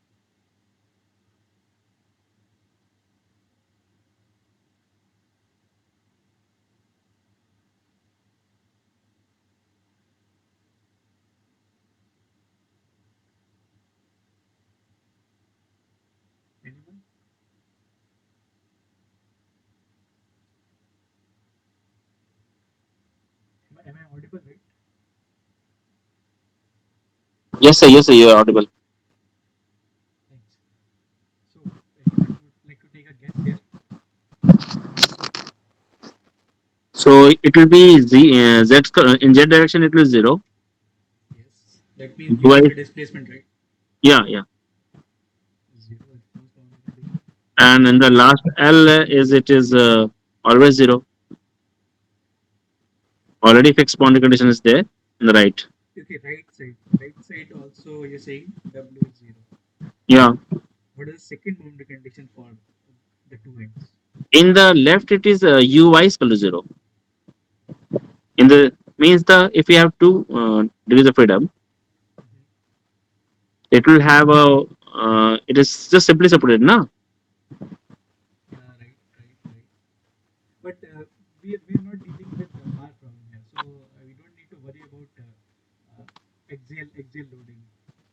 Anyone? Am I audible, right? Yes, sir, you are audible. Thanks. So anyone would like to take a guess here? So it will be in z direction. It will be zero. Yes. That means you Y, need the displacement, right? yeah. Zero is first boundary condition. And in the last L is it is always zero. Already fixed boundary condition is there in the right. Okay, right side. Right side also you're saying W is zero. Yeah. What is the second boundary condition for the two ends? In the left it is uy is equal to zero. In the means the if we have two degrees of freedom, Mhm. it will have a it is just simply separated, na? Yeah, right. But we're not dealing with the bar problem here, so we don't need to worry about axial loading.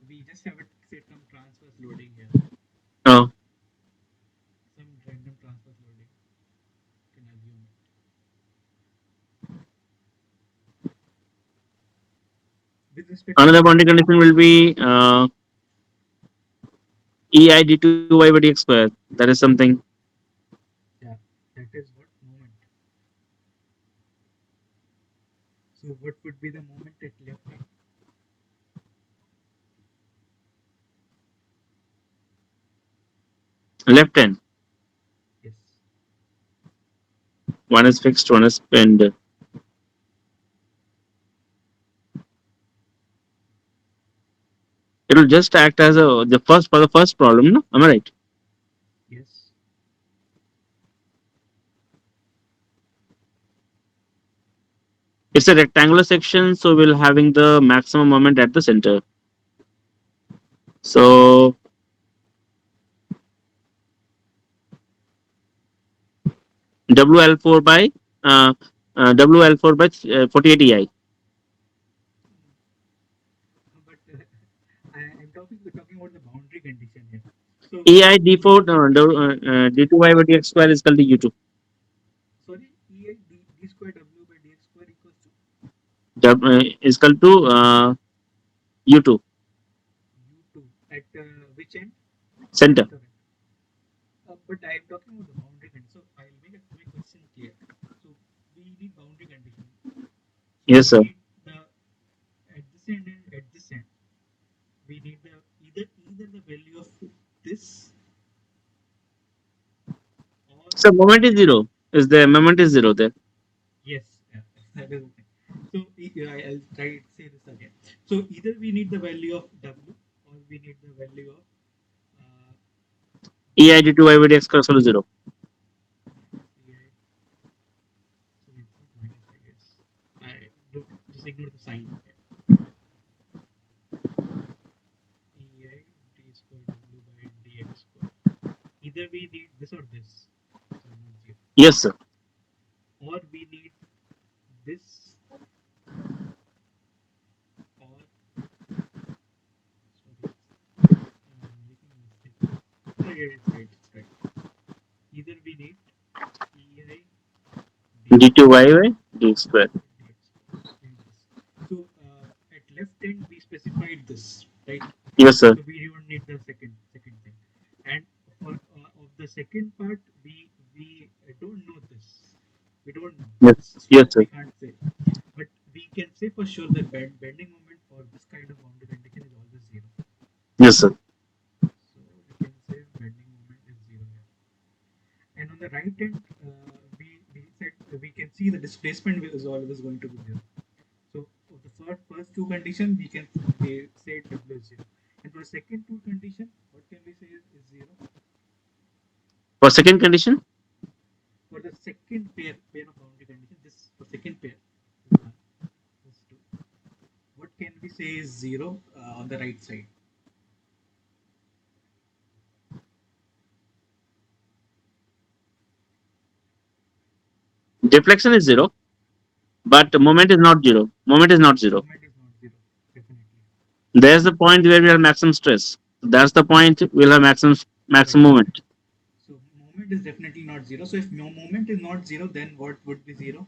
We just have it say some transverse loading here, Uh, some random transverse loading. You can assume it. With respect to Another this, boundary condition will be ei d2y by dx square. That is something. yeah, that is what moment. So what would be the moment at left end? Left hand, Yes. one is fixed, one is pinned. It will just act as a the first for the first problem. No? Am I right? Yes. It's a rectangular section, so we'll having the maximum moment at the center. So WL4 by WL4 by 48 EI. But I'm talking about the boundary condition here. So EI D4 we D2y by dx square is equal to U2. sorry E I d square W by dx square equals to Is equal to U2 U2 at which end? center. Center end. But I am talking about the boundary condition. So I'll make question clear. So we need boundary condition. So Yes, we sir. need the at this end and at this end. We need the either the value of this or So moment is zero. Is the moment is zero there? yes, yeah, that is okay. So I'll try to say this again. So either we need the value of W or we need the value of uh, EI D. D2y by dx square is equal to zero. EI. So it's not minus, I guess. I do just ignore the sign. Okay. EI d square W by dx square. Either we need this or this. So not zero. Yes, sir. Or we need this or sorry, I'm making a mistake here. Oh yeah, it's right. It's right. Either we need EI d D2y square by dx square. dx square. Need this. So at left end we specified this, right? Yes, sir. So we don't need the second thing. And for of the second part, we don't know this. We don't know. Yes, So yes, sir. we can't say. But we can say for sure that bending moment for this kind of boundary condition is always zero. Yes, sir. So we can say bending moment is zero here. And on the right end, we said we can see the displacement is always going to be zero. So for the first two condition, we can say W is zero. And for the second two condition, what can we say is zero? For second condition, For the second pair of boundary condition, this for second pair, this one, this two, what can we say is zero on the right side? deflection is zero, but moment is not zero. Moment is not zero. Moment is not zero, definitely. There's the point where we have maximum stress. That's the point we'll have Correct. maximum moment. So moment is definitely not zero. So if no moment is not zero, then what would be zero?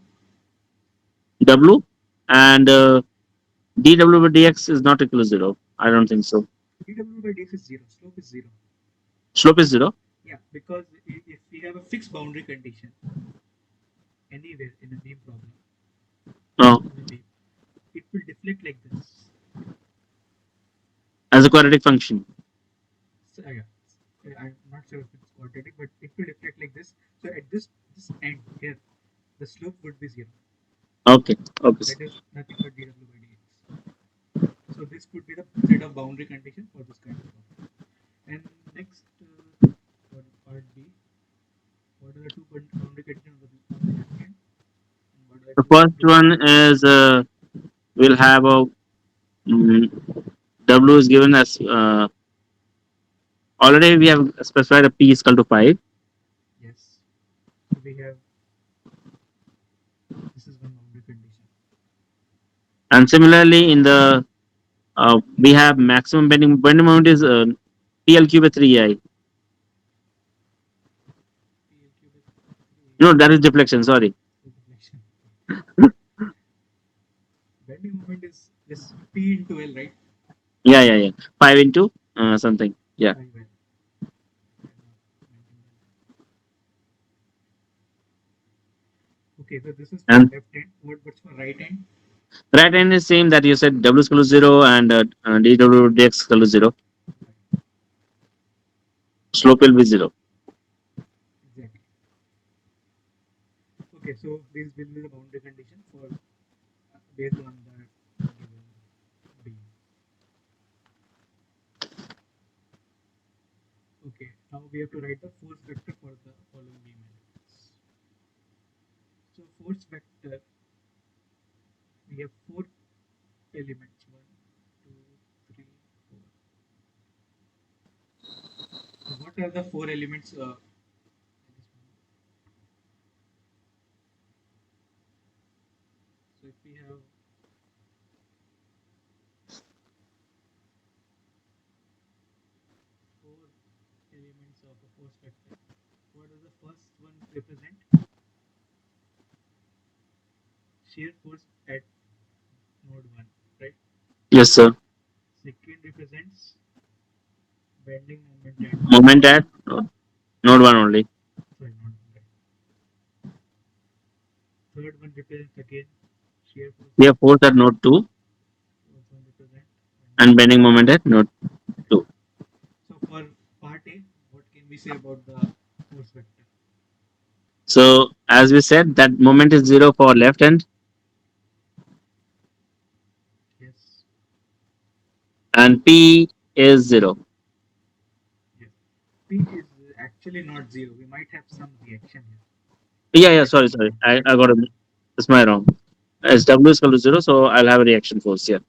W and dw by dx is not equal to zero. I don't think so. dw by dx is zero. Slope is zero. Slope is zero. Yeah, because if we have a fixed boundary condition anywhere in a beam problem, No, in a beam, it will deflect like this. as a quadratic function. So, yeah, I'm not sure if it's quadratic, but it will deflect like this. So at this end here, the slope would be zero. Okay. Okay. That is nothing but dw by dx. So this could be the set of boundary condition for this kind of problem. And next, for part B, what are the two boundary conditions on the left hand, and what are the The two first boundary one conditions? is we'll have a W is given as already we have specified a P is equal to 5. Yes. So we have this is one boundary condition. And similarly, in the we have maximum bending moment is PLQ by 3I. PLQ with No, that is deflection. Sorry. deflection. Bending moment is just P into L, right? Yeah, yeah, yeah. 5 into something. Yeah. 5L. Okay, so this is for And left hand. What's for right hand? right hand is same that you said W is equal to 0 and dW dx is equal to 0. Right, Slope will be 0. exactly. Okay, so this will be the boundary condition for based on the given beam. Okay, now we have to write the force vector for the following beam elements. So force vector, we have four elements. One, two, three, four. So what are the four elements? So if we have four elements of a force vector, what does the first one represent? Shear force at node 1, right? Yes, sir. Second represents bending moment at Moment node at 2. node 1 only. Sorry, not right. Third one represents again shear force We at have force at node 2. node 2 Fourth one represent and bending bending moment at moment at node right. 2. So for part A, what can we say about the force vector? So as we said, that moment is 0 for left hand Yes, and P is 0. yes. P is actually not zero. We might have some reaction here. Yeah, yeah. That is Sorry, the sorry. point. I got it. It's my wrong. As W is equal to 0, so I'll have a reaction force here.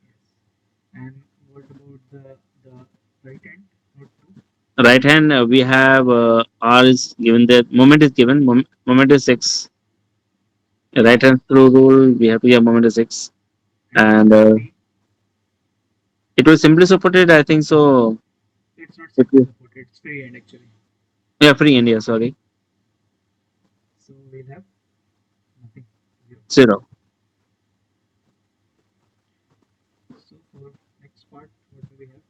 Yes. And what about the right hand? Node 2? Right hand, we have R is given there. Moment is given. Moment is 6. Right Yes. hand through rule, we have to have moment is 6. And And P, it was simply supported, I think so. it's not It simply was, supported. It's free end actually. yeah, free India, sorry. So we'll have nothing. Zero. 0. So for next part, what do we have?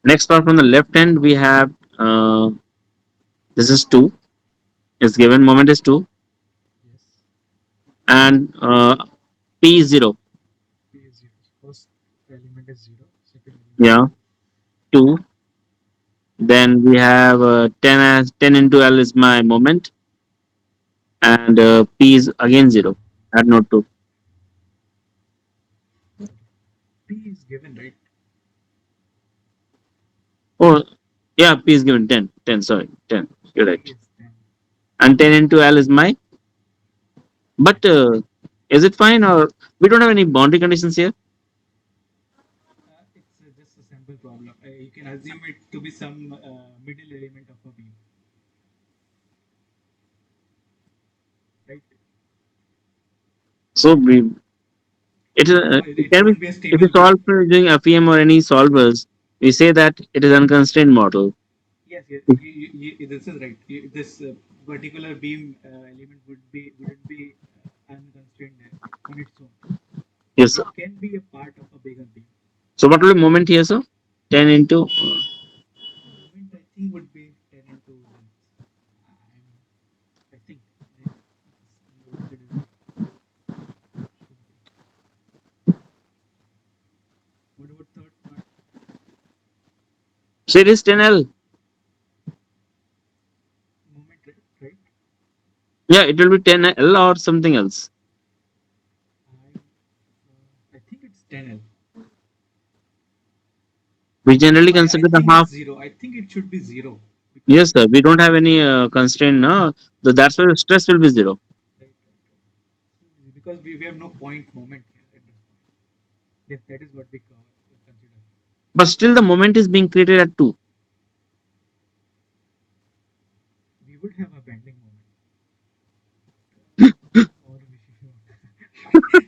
Next part from the left hand, we have this is 2. Is given. Moment is 2. Yes. And P is 0. P is zero. First element is zero. Second Yeah, 2. Then we have 10 as 10 into L is my moment, and P is again 0 at node 2. P is given, right? Oh, yeah, P is given 10. 10, sorry, 10. You're P right. is 10. And 10 into L is my. But is it fine, or we don't have any boundary conditions here? It's just a simple problem. You can assume it to be some middle element of a beam, right? So we, it It can be, won't be a if you stable solve beam. for using FEM or any solvers, we say that it is unconstrained model. Yes, yes, this is right. This particular beam element wouldn't be unconstrained on its own. Yes, sir. It can be a part of a bigger beam. So what will be moment here, sir? 10 into. Moment I think would be 10 into length. I think what did it should be. What about third part? So it is 10L. Moment, right? Yeah, it will be 10L or something else. I think it's 10L. We generally I consider the think it's half. zero. I think it should be zero because Yes, sir. We don't have any constraint. No, so that's why the stress will be 0. because we have no point moment here at this point. Yes, that is what we consider. But still, the moment is being created at 2. We would have a bending moment, or we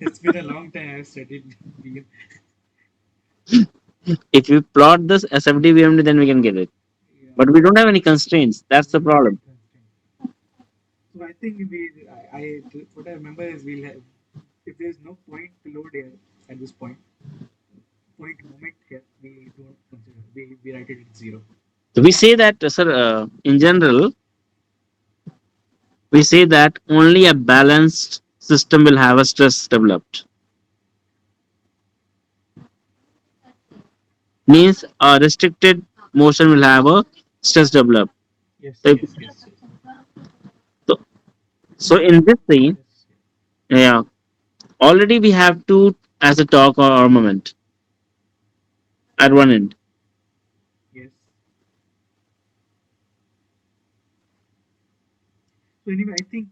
it's been a long time I've studied beam. If you plot this SFD VMD, then we can get it. Yeah, But we don't have any constraints. That's we the don't have any problem. constraint. So I think what I remember is we'll have if there is no point load here at this point, point moment here we don't consider. We write it at zero. So we say that, sir, in general, we say that only a balanced system will have a stress developed. Means a restricted motion will have a stress developed. Yes, So, yes, yes, yes. so In so that in this scene, yes, yeah, already we have two as a torque or armament at one end. yes. So anyway, I think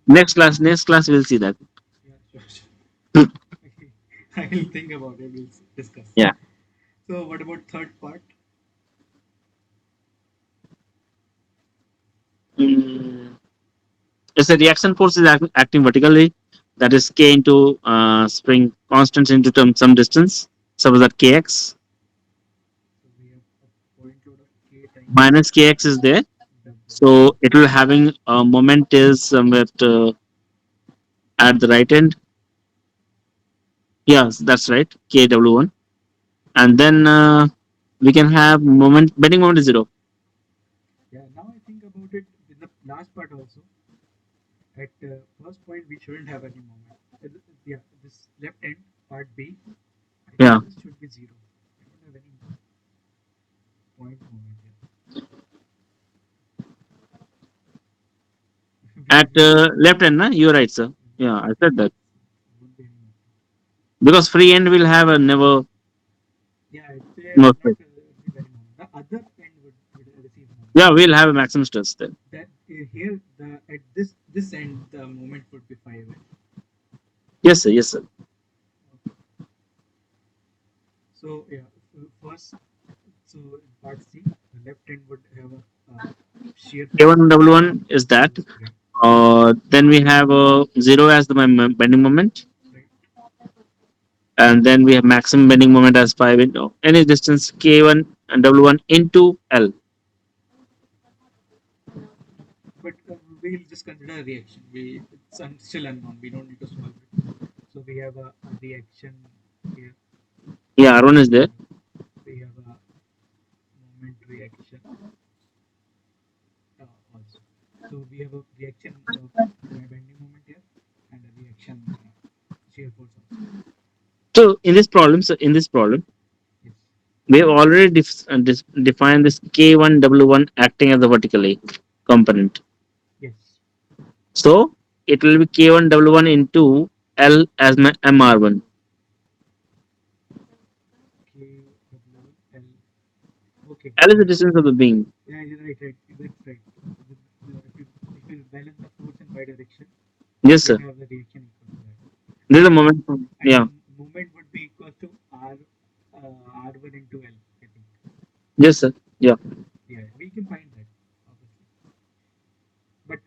Next class, we'll see that. yeah, sure, sure. Okay. I'll think about it. We'll discuss. Yeah. So what about third part? Mm, it's the reaction force is acting vertically. That is k into spring constants into some distance. Suppose that kx So we have a point load of k times minus kx is there. W1. So it will having a moment is somewhere at the right end. Yes, that's right. Kw1, and then we can have moment bending moment is 0. Yeah. Now I think about it. In the last part also, at first point we shouldn't have any moment. Yeah, this left end part B. I Yeah. think this should be zero. We don't have any point moment here. At We don't left end, na? You're right, sir. Yeah, left I end. said that Won't be any moment. because free end will have a never Yeah, it no will not stress. receive any moment. The other end would receive moment. Yeah, we'll have a maximum stress there. That here the at this end the moment would be 5L. Yes, sir. Yes, sir. Okay. So yeah, first so in part C, the left end would have a shear force K1 W1 is that. is right, Then we have 0 as the bending moment, right. and then we have maximum bending moment as 5 into any distance K1 and W1 into L. But we'll just consider a reaction. It's still unknown. We don't need to solve it. So we have a reaction here, Yeah, R1 is there. and we have a moment reaction also. So we have a reaction bending moment here, and a reaction shear force also. So in this problem, Yes. We have already defined this K1W1 acting as a vertically component. Yes. So it will be K1W1 into L as my MR1. KW1L. Okay. L is the That. distance of the beam. Yeah, you're right. Right. That's right. If you balance the force in y direction, Yes, we sir. have the reaction equal to that. This is the And moment. and Yeah. the movement would be equal to R1 into L, I think. Yes, sir. Yeah. Yeah, we can find that, obviously. But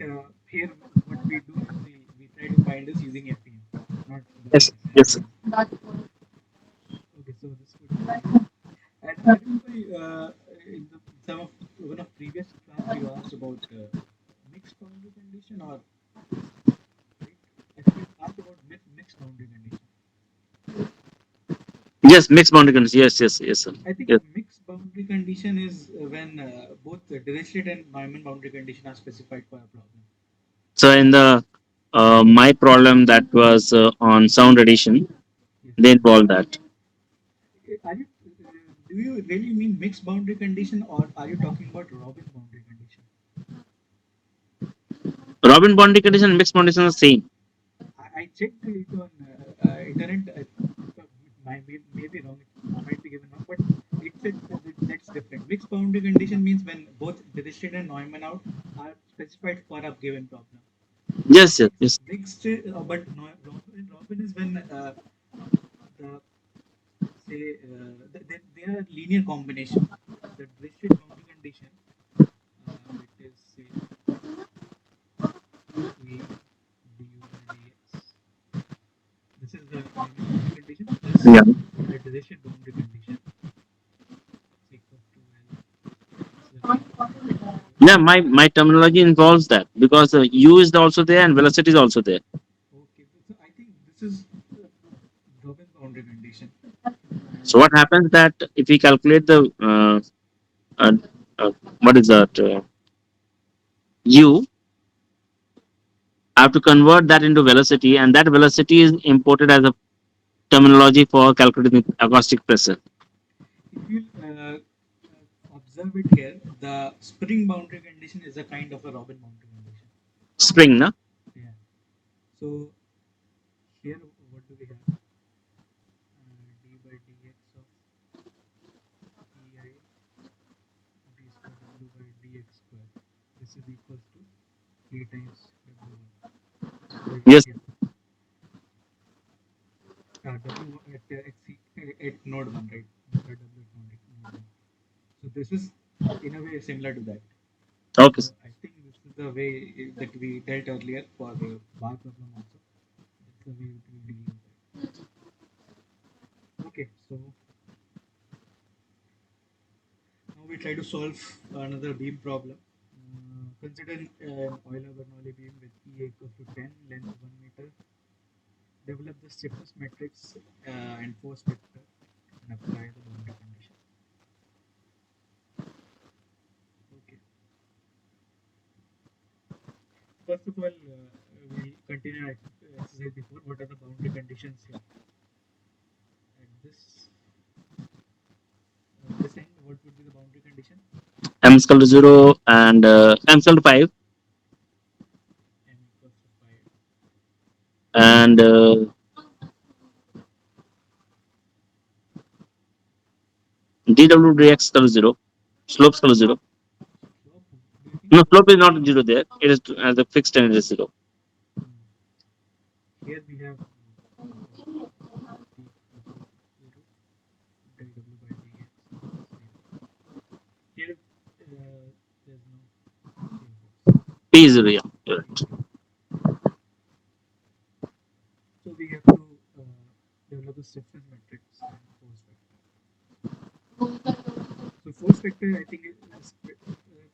here, what we do is we try to find this using FEM, not the Yes. Yes, sir. FEM. Okay, so this would be. And I remember in some of one of previous class you asked about mixed boundary condition or right? I think you asked about mixed boundary condition. Yes, mixed boundary conditions. Yes, yes, yes, sir. I think Yes. mixed boundary condition is when both the Dirichlet and Neumann boundary condition are specified for a problem. So in the my problem that was on sound addition, Yes. they involved that. Are you do you really mean mixed boundary condition or are you talking about Robin boundary condition? Robin boundary condition and mixed boundary condition are the same. I checked it on internet. It may be wrong. It might be given wrong, but it said that's different. Mixed boundary condition means when both Dirichlet and Neumann out are specified for a given problem. Yes, yes, yes. Mixed, but Robin is when the say they are a linear combination. The Dirichlet boundary condition, it is say A du by dx. This is the Neumann boundary condition plus Yeah. the Dirichlet boundary condition is equal to L. This is the Dirichlet boundary condition. Yeah, my terminology involves that because u is also there and velocity is also there. Okay, so I think this is uh, Robin boundary condition, So and what happens that if we calculate the uh, uh, what is that u, I have to convert that into velocity, and that velocity is imported as a terminology for calculating the acoustic pressure. if you observe it here, the spring boundary condition is a kind of a Robin boundary condition. Spring, no? Yeah. So here, what do we have? D by dx of ei d square w by dx square. This is equals to k times w1. Where Yes, yeah, w at node one, right? W at node one. So this is in a way similar to that. okay, So I think this is the way that we dealt earlier for bar problem also. That's the way it will deal with that. Okay, so now we try to solve another beam problem. Consider an Euler-Bernoulli beam with E equals to 10, length 1 meter. Develop the stiffness matrix and force vector and apply the boundary condition. Okay. First of all, we'll continue exercise before. What are the boundary conditions here? At this end, what would be the boundary condition? m is equal to 0 and m is equal to 5 M equals to 5. and dw dx is equal to 0. Slope is equal to 0. Slope, do you think No, slope? slope is not 0 there. It is as a fixed and it is 0. Hmm. Here we have uh, d equals to 0, dw by dx is 0. Here there's no shear force. P is 0, yeah. You're P right. 0. So we have to develop the stiffness matrix and force vector. So force vector, I think,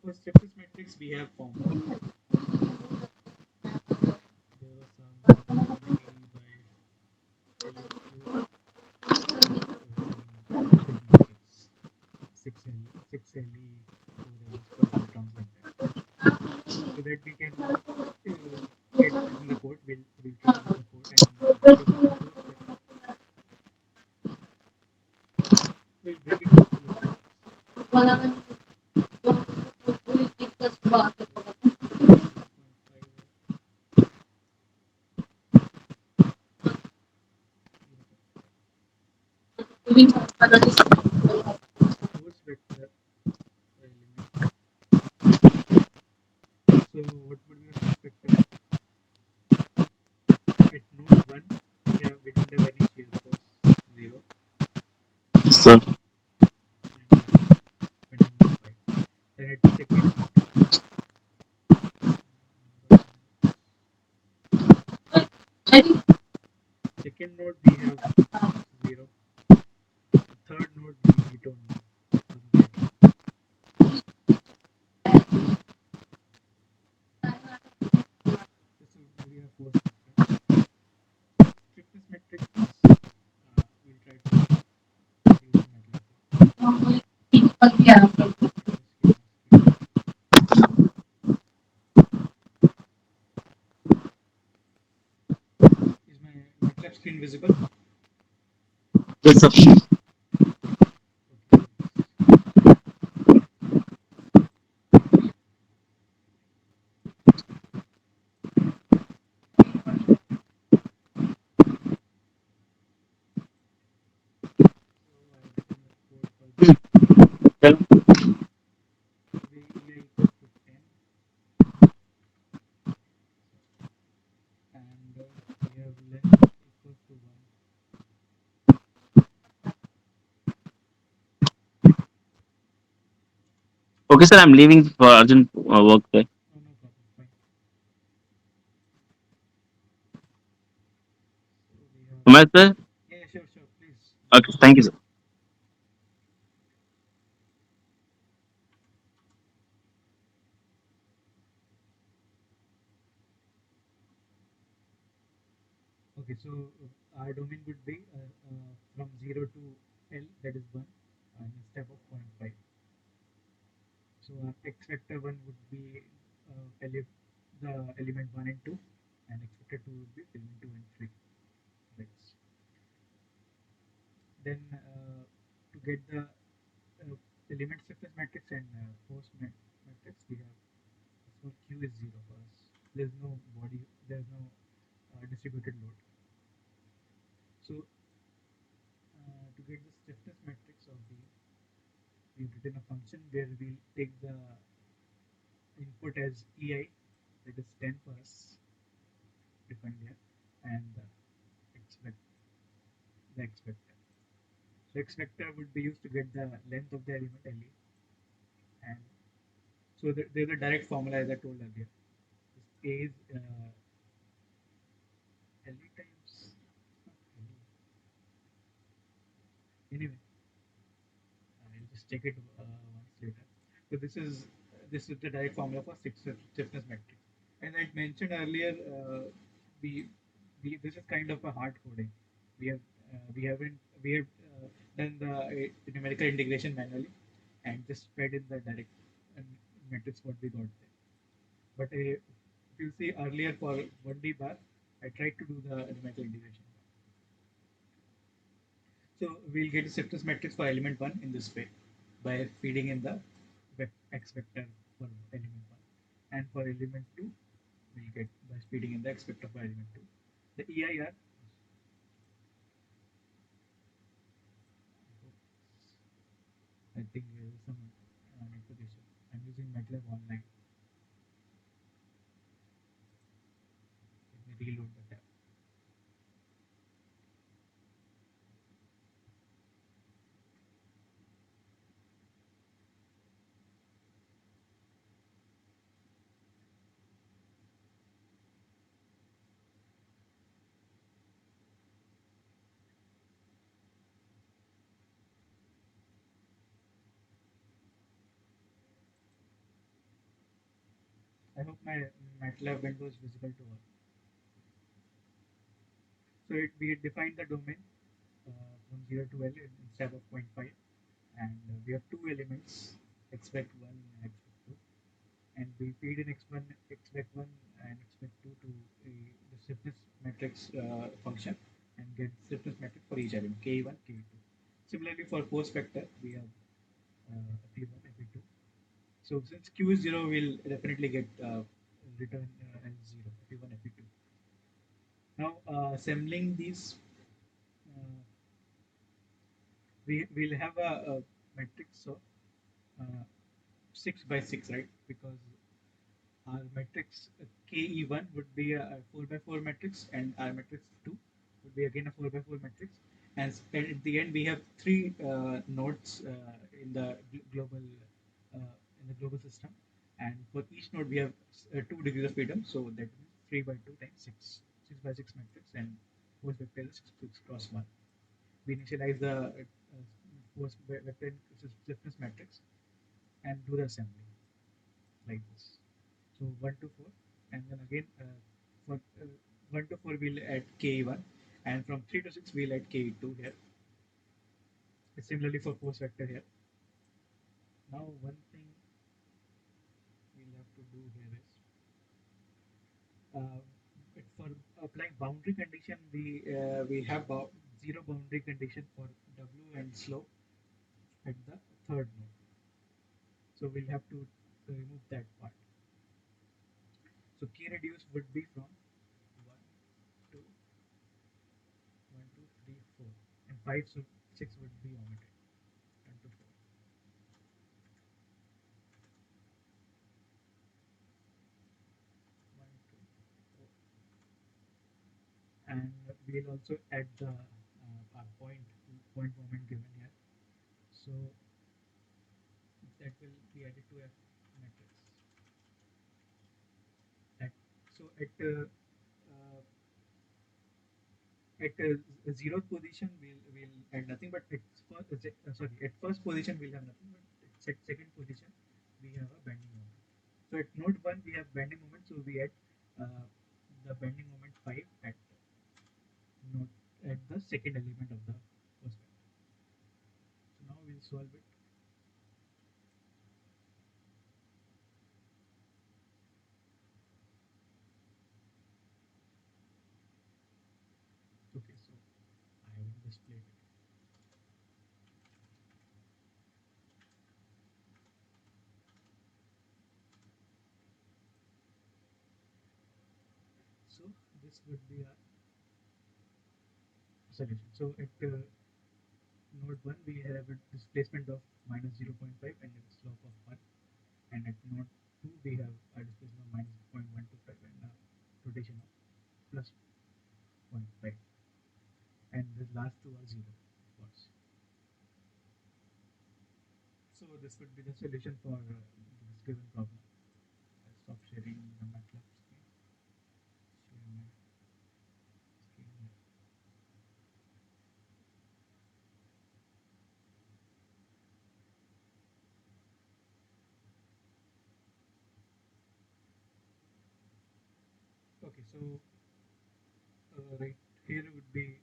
for stiffness matrix we have formula. There was some d by L sigma 6 4 L square some terms like that. So that we can get in the code. We'll try to do the code and look at the force vector. We'll break it Force vector element. So what would be the force vector? At node 1, we don't have any shear force, 0, So and when in node 5. Then at the second node, number of nodes. Second node we have force 0. The third node we don't know. Doesn't matter. This would be a force vector. Stiffness matrix, we'll try to use in MATLAB code. Share screen. Is my MATLAB screen visible? yes, sir. Okay, just so I have written the code for this. Well, V EI equals to 10, and we have length equals to 1. okay, sir. I'm leaving for urgent work there. Oh, no problem, fine. So we have, Am I there? yeah, sure, sure, please go Okay, ahead. thank you, sir. Okay, so our domain would be from 0 to L, that is 1, and a step of point 0.5. So our x vector 1 would be the element 1 and 2, and x vector 2 would be element 2 and 3. Right. Then to get the element stiffness matrix and force matrix, we have this one q is 0 for us. There's no body, there's no distributed load. So to get the stiffness matrix of the, we've written a function where we'll take the input as ei, that is 10 for us, defined here, and x vector, the x vector. So x vector would be used to get the length of the element le, and so there's a direct formula as I told earlier. This a is le times, anyway, I'll just check it once later. So this is the direct formula for stiffness matrix. As I mentioned earlier, we, this is kind of a hard coding. We have we have done the numerical integration manually and just fed in the direct uh, matrix what we got there. But if you see earlier for 1D bar, I tried to do the numerical integration. So we'll get a stiffness matrix for element 1 in this way by feeding in the x vector for element 1. And for element 2, we'll get by feeding in the x vector for element 2. The EIR, I think there is some network issue. I'm using MATLAB online. Let me reload the tab. I hope my MATLAB window is visible to all. So we had defined the domain from 0 to L in step of point 0.5, and we have two elements, expect 1 and expect 2, and we feed in x1, expect 1 and expect 2 to the stiffness matrix function and get stiffness matrix for each element k1, k2. Similarly, for force vector, we have F1, F2. So since Q is 0, we'll definitely get return as 0, F1, F2. Now assembling these, uh, we'll have a matrix of uh, 6 by 6, right? Because our matrix KE1 would be a 4 by 4 matrix, and our matrix 2 would be again a 4 by 4 matrix. And at the end, we have three nodes global global system, and for each node we have 2 degrees of freedom. So that means 3 by 2 times 6, 6 by 6 matrix, and force vector is 6 cross 1. We initialize the force vector stiffness matrix and do the assembly like this. So 1 to 4, and then again for 1 to 4 we'll add ke1, and from 3 to 6 we'll add ke2 here. Similarly for force vector here. Now one thing we'll have to do here is uh, for applying boundary condition, we have zero boundary condition for w and slope at the third node. So we'll have to remove that part. So k reduce would be from 1, 2, 1, 2, 3, 4, and 5, so 6 would be omitted. 1 to 4, 1, 2, 4. And we'll also add the our point moment given here. So that will be added to F matrix. At, so at zeroth position we'll add nothing, but at first position we'll have nothing, but at second position we have a bending moment. So at node 1 we have bending moment, so we add uh, the bending moment 5 node at the second element of the first vector. So now we'll solve it. Okay, so I haven't displayed it. So this would be a solution. So at node 1 we have a displacement of minus 0.5 and a slope of 1, and at node 2 we have a displacement of minus 0.125 and a rotation of plus 0.5, and the last two are 0, of course. So this would be the solution for this given problem. I'll stop sharing the MATLAB screen. Share my screen here. Okay, so right here would be,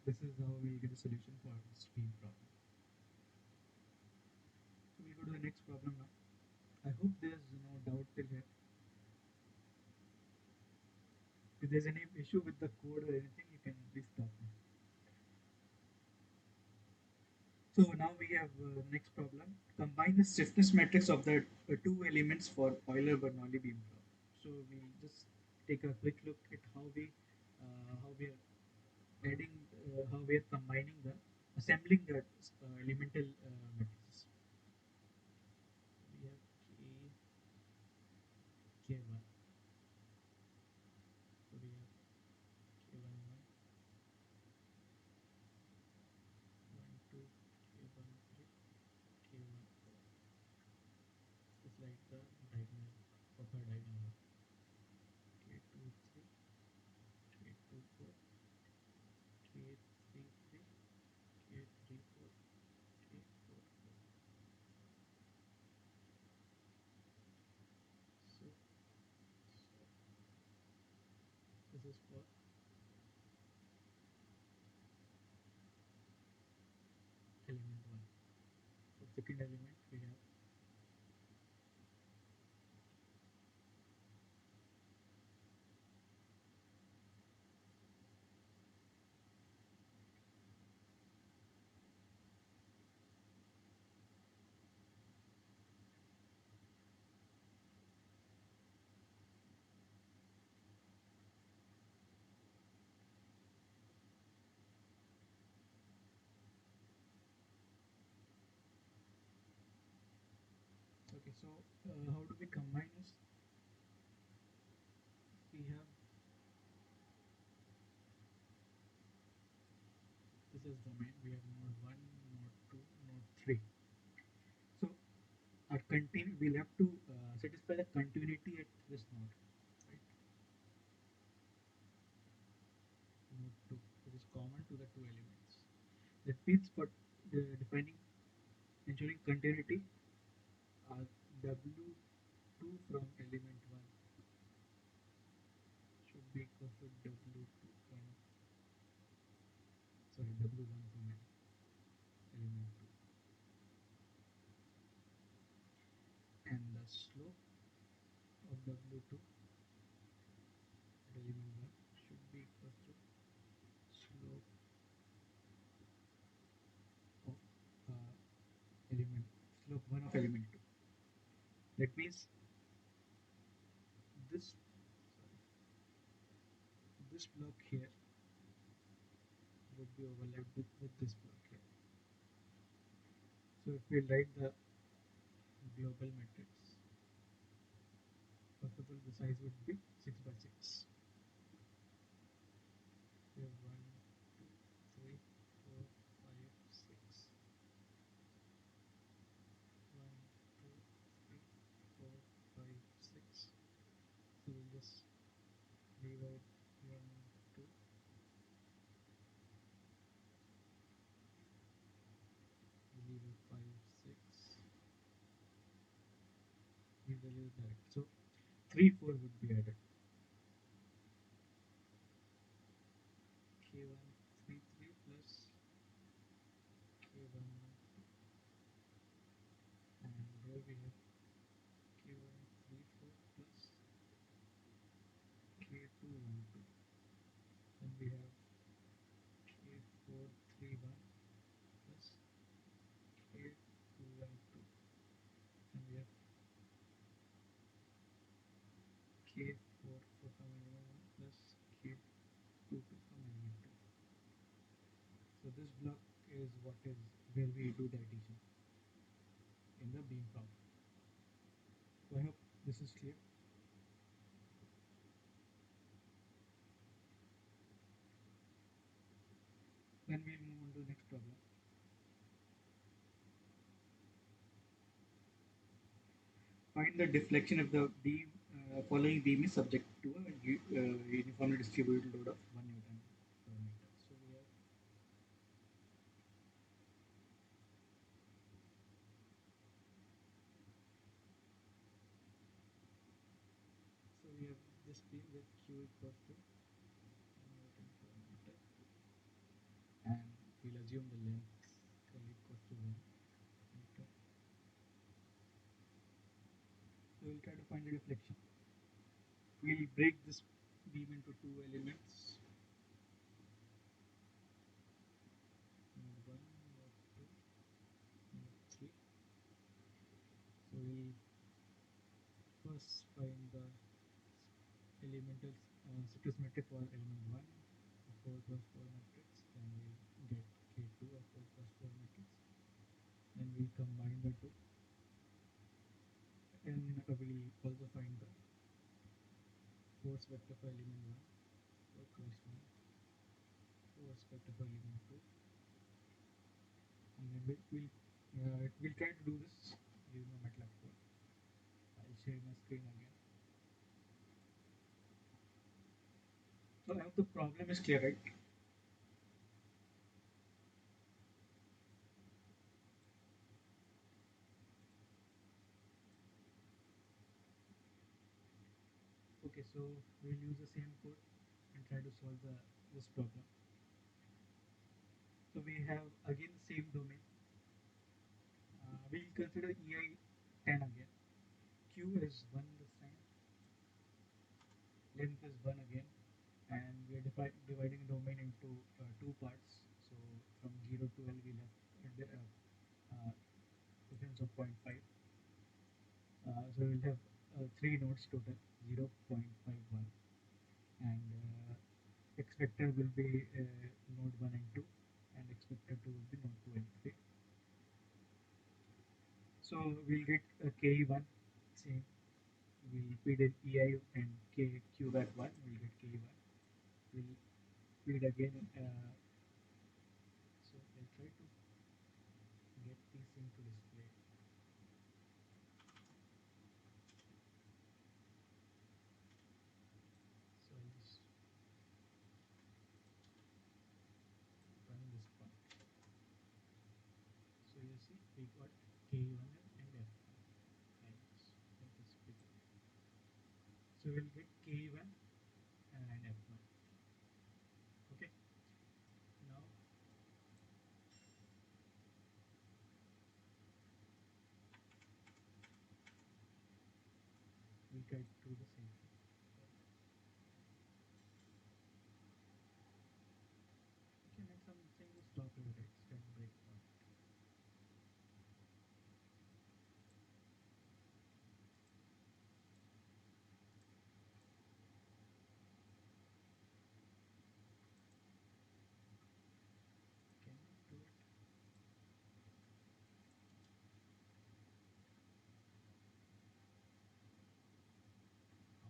this is how we'll get a solution for this field problem. So we'll go to the next problem now. I hope there's no doubt till here. If there's any issue with the code or anything, you can please stop me. So now we have next problem. Combine the stiffness matrix of the two elements for Euler-Bernoulli beam problem. So we just take a quick look at how we are adding, how we are combining the assembling the elemental matrices. We have K1. So we have K11, 12, K13, K14. It's like the diagonal, proper diagonal. K23, K24, K33, K34, K44. So this is for element 1. For second element we have, So how do we combine this? We have this is domain. We have node one, node two, node three. So our continue we'll have to satisfy the continuity at this node, right? Node two, which is common to the two elements. That means for defining ensuring continuity, W2 from element 1 should be equal to W2 from sorry W1 from element 2, and the slope of W2 at element 1 should be equal to slope of uh, element slope 1 of element 2. That means this sorry, this block here would be overlapped with this block here. So if we write the global matrix, first of all the size would be 6 by 6. We have 1, 2, 3, 4, 5, 6. 1, 2, 3, 4, 5, 6. So we'll just divide 1, 2, divide 5, 6. We value direct. So 3, 4 would be added. K1, 3, 3 plus K1, 2. And here we have K1, 3, 4 plus K2, 1, 2. Then we have K4, 3, 1 plus K2, 1, 2. And we have K4 from element 1 plus K2 from element 2. So this block is what is where we do the addition in the beam problem. So I hope this is clear. Then we'll move on to the next problem. Find the deflection of the beam following beam is subject to a uniformly distributed load of 1 Newton per meter. So we have this beam with Q equals to 1 Newton per meter, and we'll assume the length L equals to 1 meter. So we'll try to find the deflection. We'll break this beam into two elements, node 1, node 2, node 3. So we'll first find the elemental citrus matrix for element 1, a 4 cross 4 matrix. Then we'll get K2, a 4 cross 4 matrix. Then we'll combine the two, and we'll also find the force vector for element 1, 4 cross 1, force vector for element 2. And then we'll try to do this using the MATLAB code. I'll share my screen again. So I hope the problem is clear, right? Okay, so we'll use the same code and try to solve this problem. So we have again the same domain. We'll consider EI 10 again. Q is 1 this time, length is 1 again, and we are dividing the domain into two parts. So from 0 to L we'll have difference of 0.5. So we'll have three nodes total, 0.51, and x vector will be node 1 and 2, and x vector 2 will be node 2 and 3. So we'll get KE1, same. We'll feed in EI and K Q back 1, we'll get KE1. We'll feed again. So I'll try to get these things to display. So I'll just run this part. So you see we got KE1 and F1. And make this bigger. So we'll get KE1 and F1. Okay. Now we try to do the same thing. Okay, make something to stop over it. Then break point. Can we do it?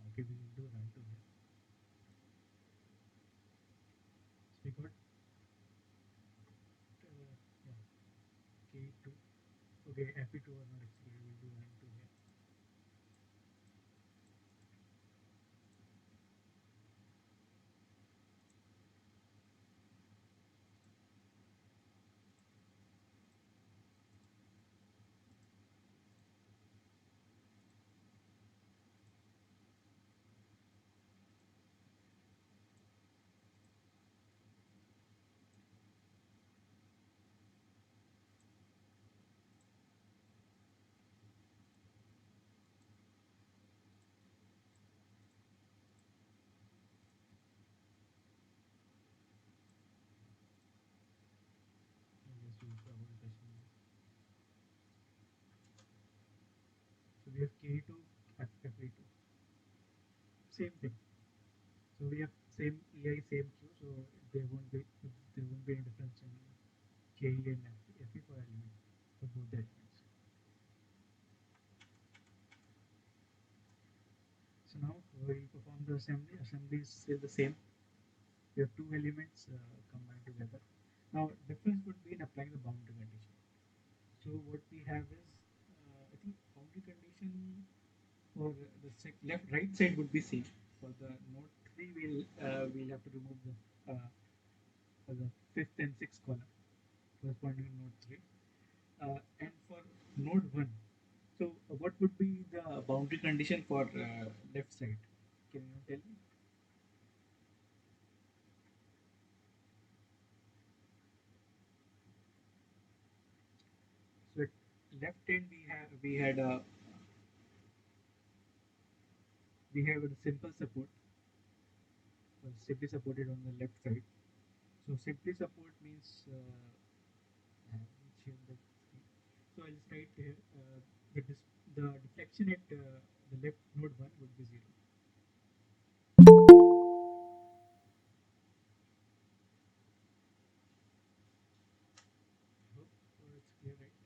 Okay, we will do run to here. So we got yeah, K2. Okay, FE2 was not executed. We'll do run to here. And yes, we forgot touching this. So we have K2, FE2. Same thing. So we have same EI, same Q. So there won't be any difference in KE and FE for element for both the elements. So now we'll perform the assembly. Assembly is still the same. We have two elements combined together. Now difference would be in applying the boundary condition. So what we have is, I think boundary condition for the left right side would be same. For the node three, we'll have to remove the fifth and sixth column corresponding to node three, and for node one. So what would be the boundary condition for left side? Can you tell me? So at left end we have a simple support, simply supported on the left side. So simply support means I have mentioned that thing. So I'll just write here the deflection at the left node 1 would be 0. I hope it's clear, right?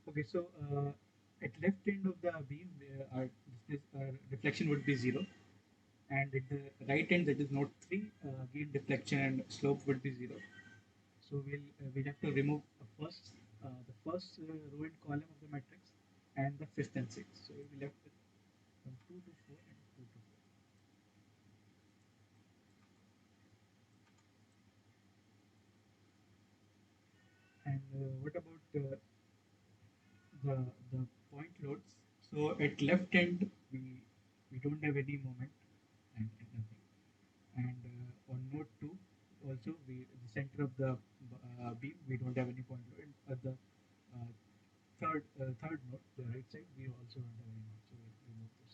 Okay, so at left end of the beam, our deflection would be 0, and at the right end, that is node 3, again deflection and slope would be 0. So we'll have to remove the first row and column of the matrix and the fifth and sixth. So we'll be left with from 2 to 4 and 2 to 4. And what about the the point loads? So at left end we don't have any moment and nothing. And on node two also the center of the beam we don't have any point load. And at the uh, third node, the right side, we also don't have any node. So we'll remove this.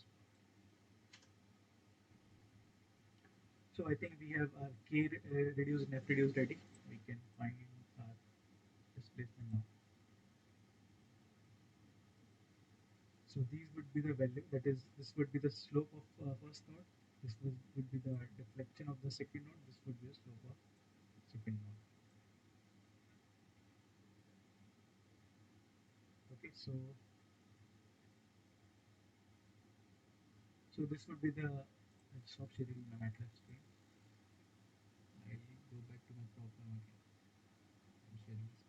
So I think we have our K reduced and F reduced ready. We can find our displacement now. So these would be the value, that is, this would be the slope of first node, would be the deflection of the second node, this would be the slope of second node. Okay, so this would be the. I'll stop sharing my MATLAB screen. I'll go back to my problem again. I'm sharing this.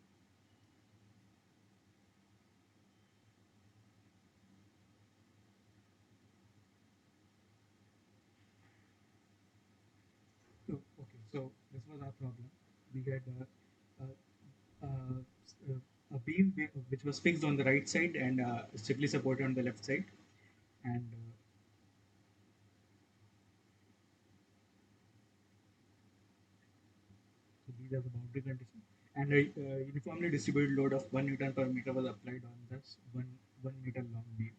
So, okay, so this was our problem. We had a beam which was fixed on the right side and strictly supported on the left side, and so these are the boundary conditions. And a uniformly distributed load of 1 Newton per meter was applied on this 1 meter long beam.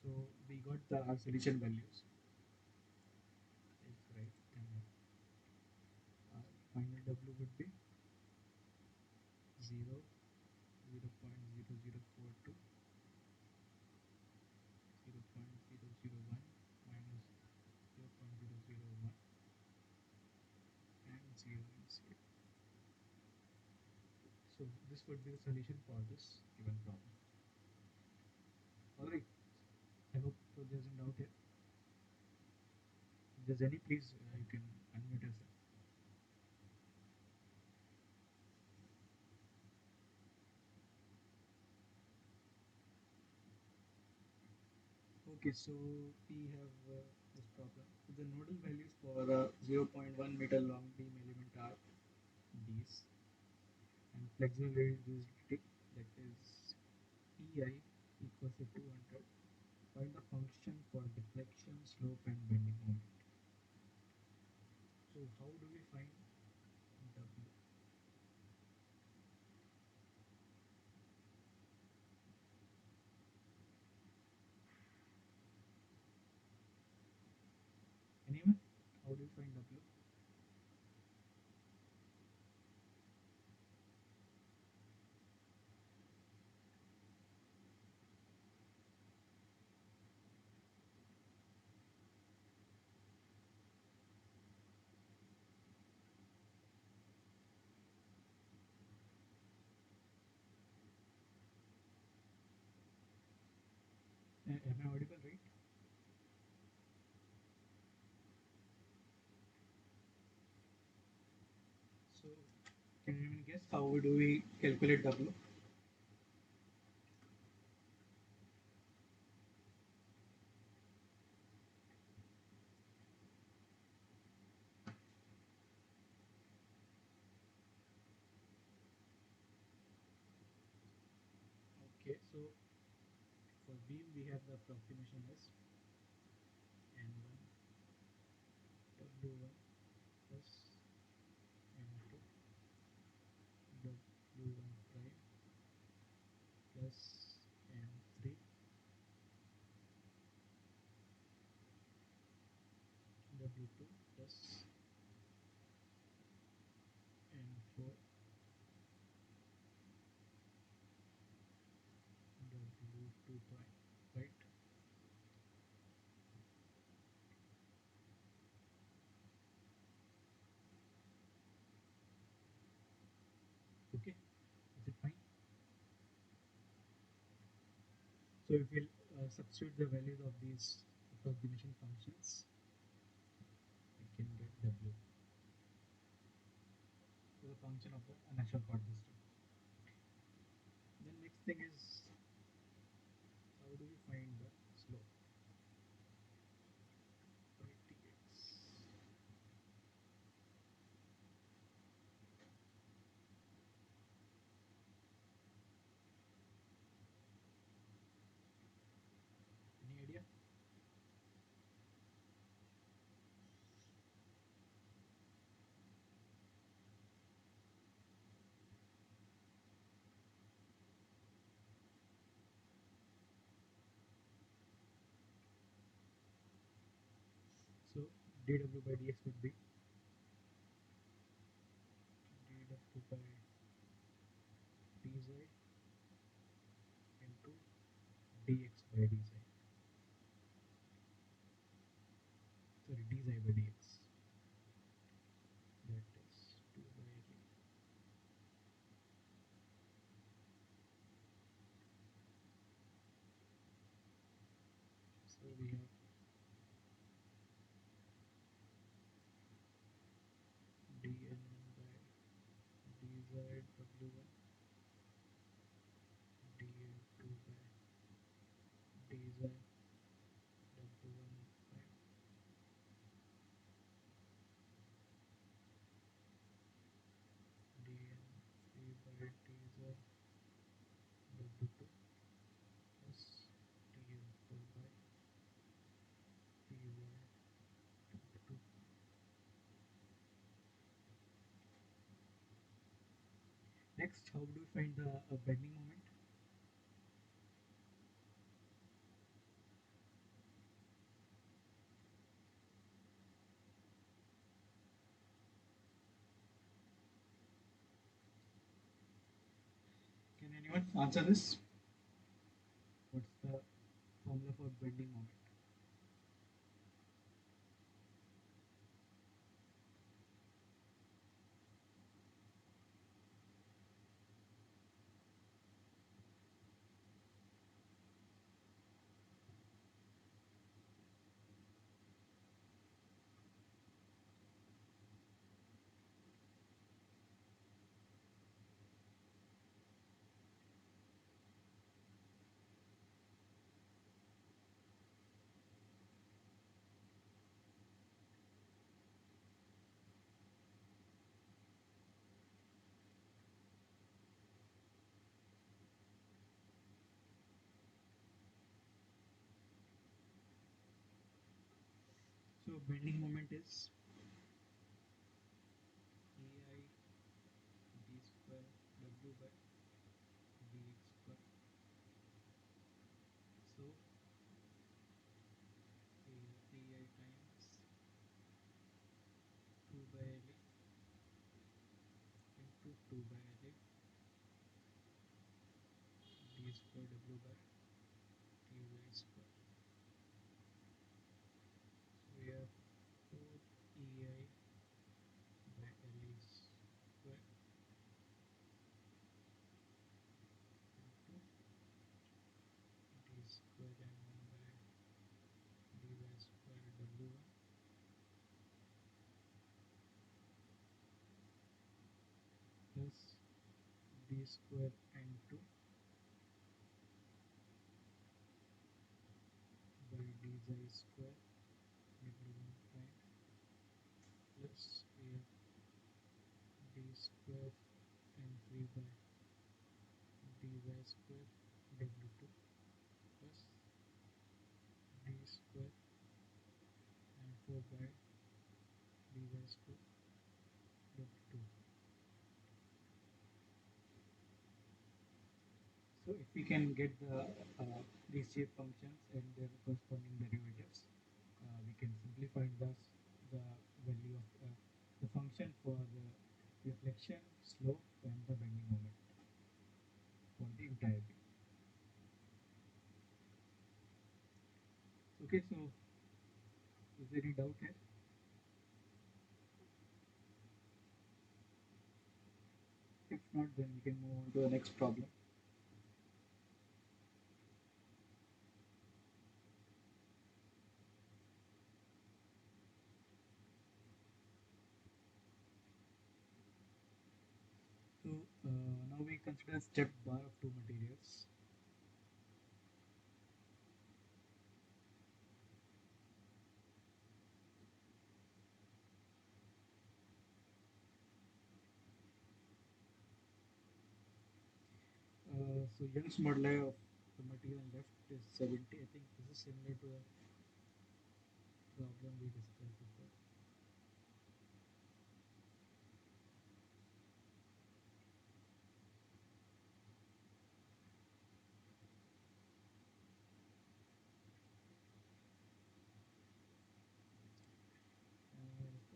So we got the our solution values. Is right, and final W would be 0, 0.0042, 0.001 minus 0.001 and 0 and 0. So this would be the solution for this given problem. All right. I hope there's no doubt here. If there's any, please you can unmute yourself. Okay, so we have this problem. The nodal values for 0 0.1 meter long beam element are these, and flexible rigidity, that is EI equals to 200. Find the function for deflection, slope, and bending moment. So how do we find W? Anyone? How do you find W? Am I audible, right? So can anyone guess how do we calculate W? Okay, so for beam we have the approximation as N1 W1 plus N2 W1 prime plus N3 W2 plus N4 W2 prime, right? Okay, is it fine? So if we substitute the values of these approximation functions, we can get W, so the function of the natural chord system. Then next thing is how do we find the slope by Tx? Any idea? So dw by dx would be dw by dz into dx by dz. Sorry, dz by dx. That is 2 by W1 dl2 by dz W1 prime dn3 by dz W2 plus dl4 by dz W2. Next, how do we find the bending moment? Can anyone answer this? What's the formula for bending moment? So bending moment is AI d square w by dx square. So AI times 2 by LA into 2 by LA d square w by dy square. So we have 4 EI by LA square into d square m1 by dy square w1 plus d square n2 by dz square w1 prime plus we have d square n3 by dy square w2 plus d square n4 by dy square w2. So if we can get these shape functions and their corresponding derivatives, we can simplify the value of the function for the reflection, slope, and the bending moment for the entire beam. Okay, so is there any doubt here? If not, then we can move on to the next problem. So now we consider step bar of two materials. So Young's moduli of the material left is 70. I think this is similar to a problem we discussed before.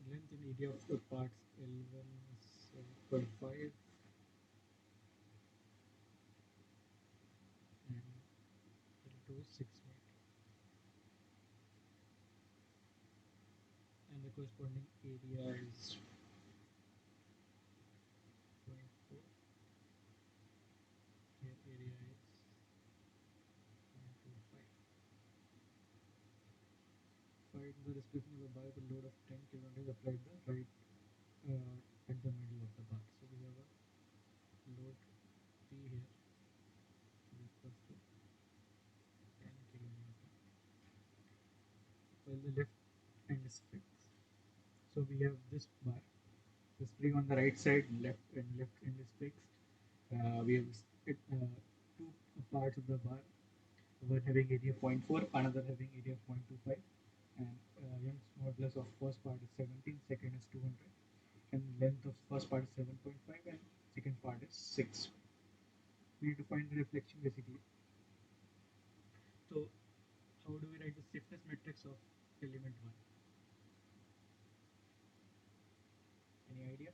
Length and area of the parts L1 is 7.5 and L2 is 6 meters. And the corresponding area is 0.4. Here area is 0.25. Find the displacement of the bar with a load of 10 kN applied the right at the middle of the bar. So we have a P here is equals to 10 kilonewton, while the left end is fixed. So we have this bar. The spring on the right side, left end is fixed. We have two parts of the bar, one having area zero point 0.4, another having area 0.25, and Young's modulus of first part is 17, second is 200, and length of first part is 7.5, and second part is 6. We need to find the reflection basically. So how do we write the stiffness matrix of element 1? Any idea?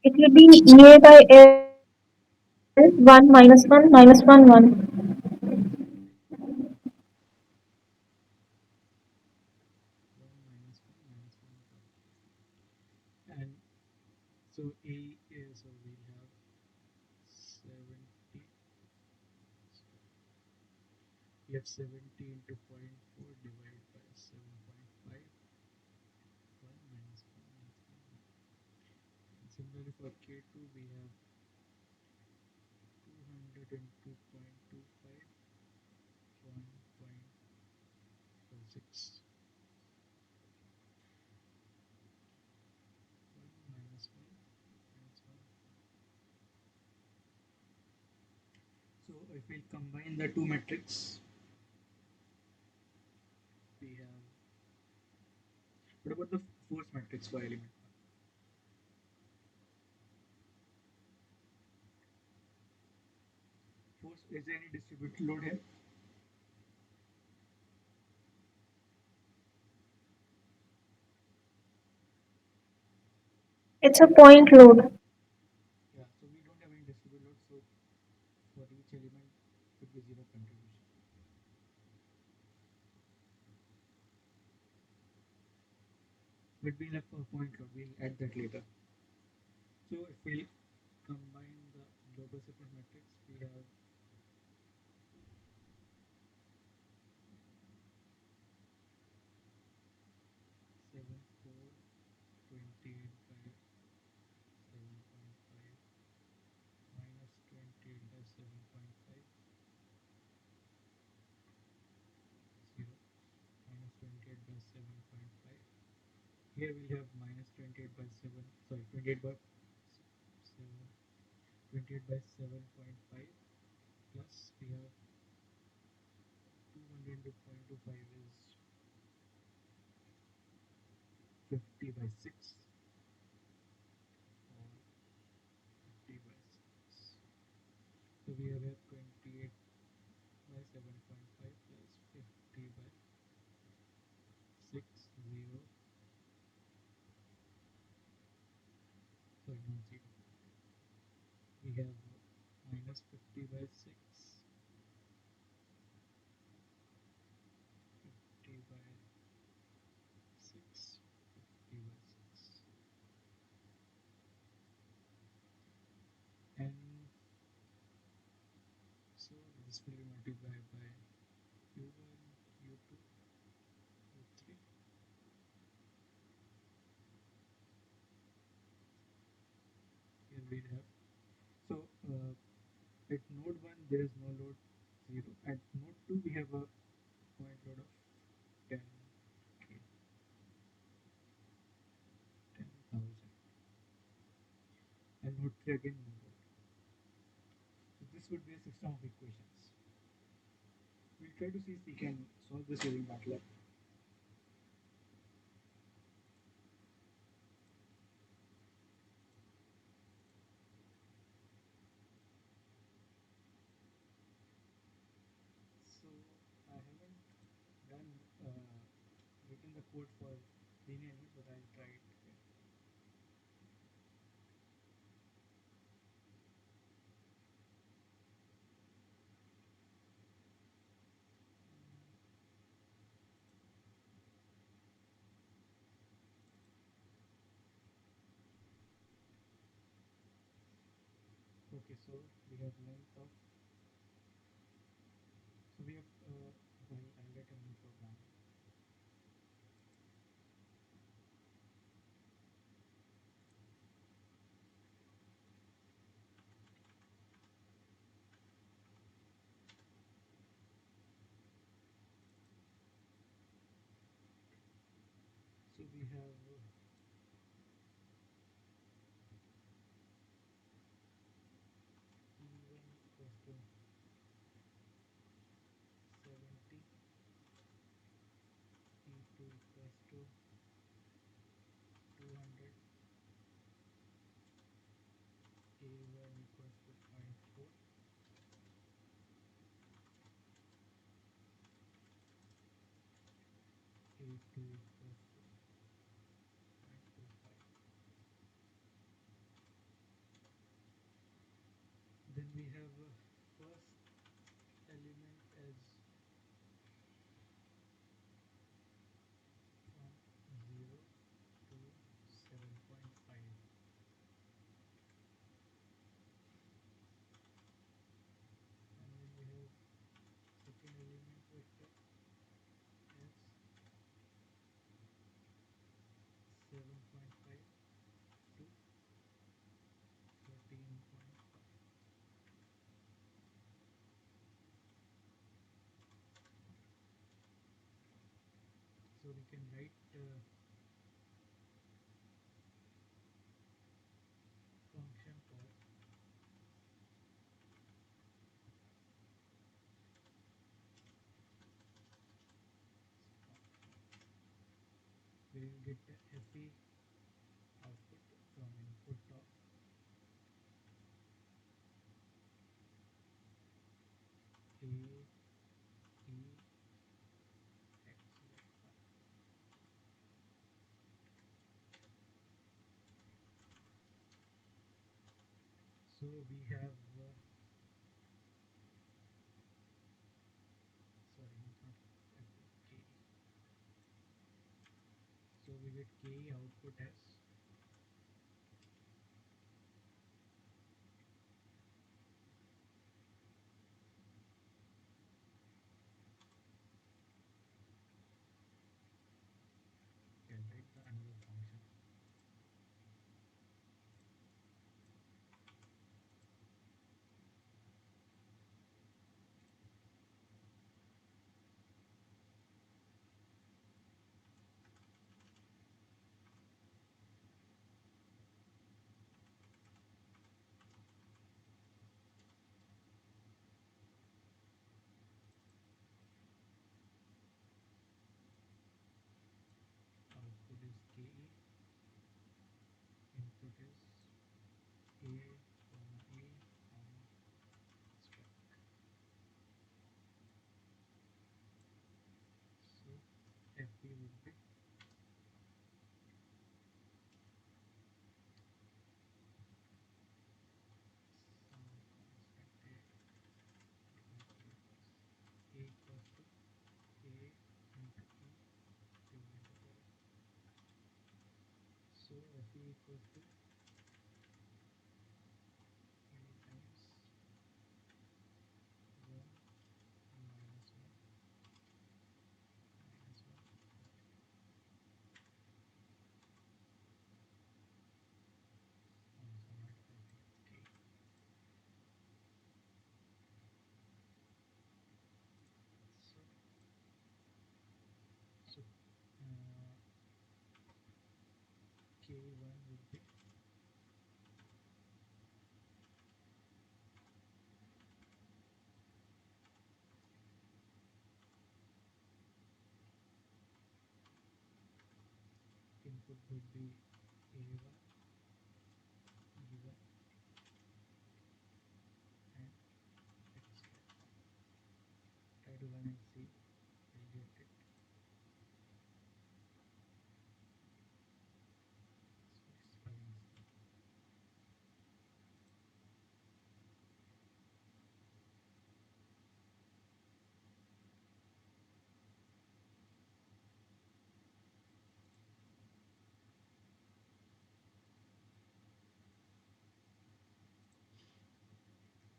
It will be EA by L, 1 minus 1 minus 1 1. 1 minus 1 minus 1. And so A is, so we have 70, we have 70 into zero point 0.4 divided by 7.5, 1 minus 1 minus 1. And similarly for K2 we have 200 into 0.25, 1.46, 1 minus 1 minus 1. So if we combine the two metrics, we have, what about the force matrix for element 1? Force, is there any distributed load here? It's a point load. Yeah, so we don't have any distributed load, so for each element could be zero contribution. But we'll have a point load, we'll add that later. So if we combine the global stiffness matrix, we have 7, 4, 28 by 7.5 minus 28 by 7.5, 0, minus 28 by 7.5. Here we'll have minus 28 by 7, sorry, 28 by 7, 28 by 7.5, plus we have 200 into 0.25 is 50 by 6, or 50 by 6. So we have here 28 by 7.5 plus 50 by 6, 0, sorry, not 0. We have minus 50 by 6, 50 by 6, 50 by 6. And so this will be multiplied by U1, U2, U3. Here we have, so at node 1 there is no load, 0. At node 2 we have a point load of 10 k, 10,000, and node 3 again no load. So this would be a system of equations. We'll try to see if we can solve this using MATLAB. So I haven't done written the code for linear element, but I'll try it here. Okay, so we have length of, so we have, well, I'll write a new we have E1 equals to 70, E2 equals to 200, A1 equals to 0.4, A2 equals to 0.25. Then we have first element as from 0 to 7.5, and then we have second element vector as 7.5 to 13.5. So we can write function for we will get the FE output from input of A E X Y. So we have sorry, not FE, K. So we get K output as can write the another function. Output is KE, input is A, comma A, comma spec. So FP would be some constant A divided by A equals to A into E divided by so FE equals to A times 1 minus 1 minus 1 also not K. So so K1 would be input would be A1, E1 and X1. Try to run and see, will get it. So it's running.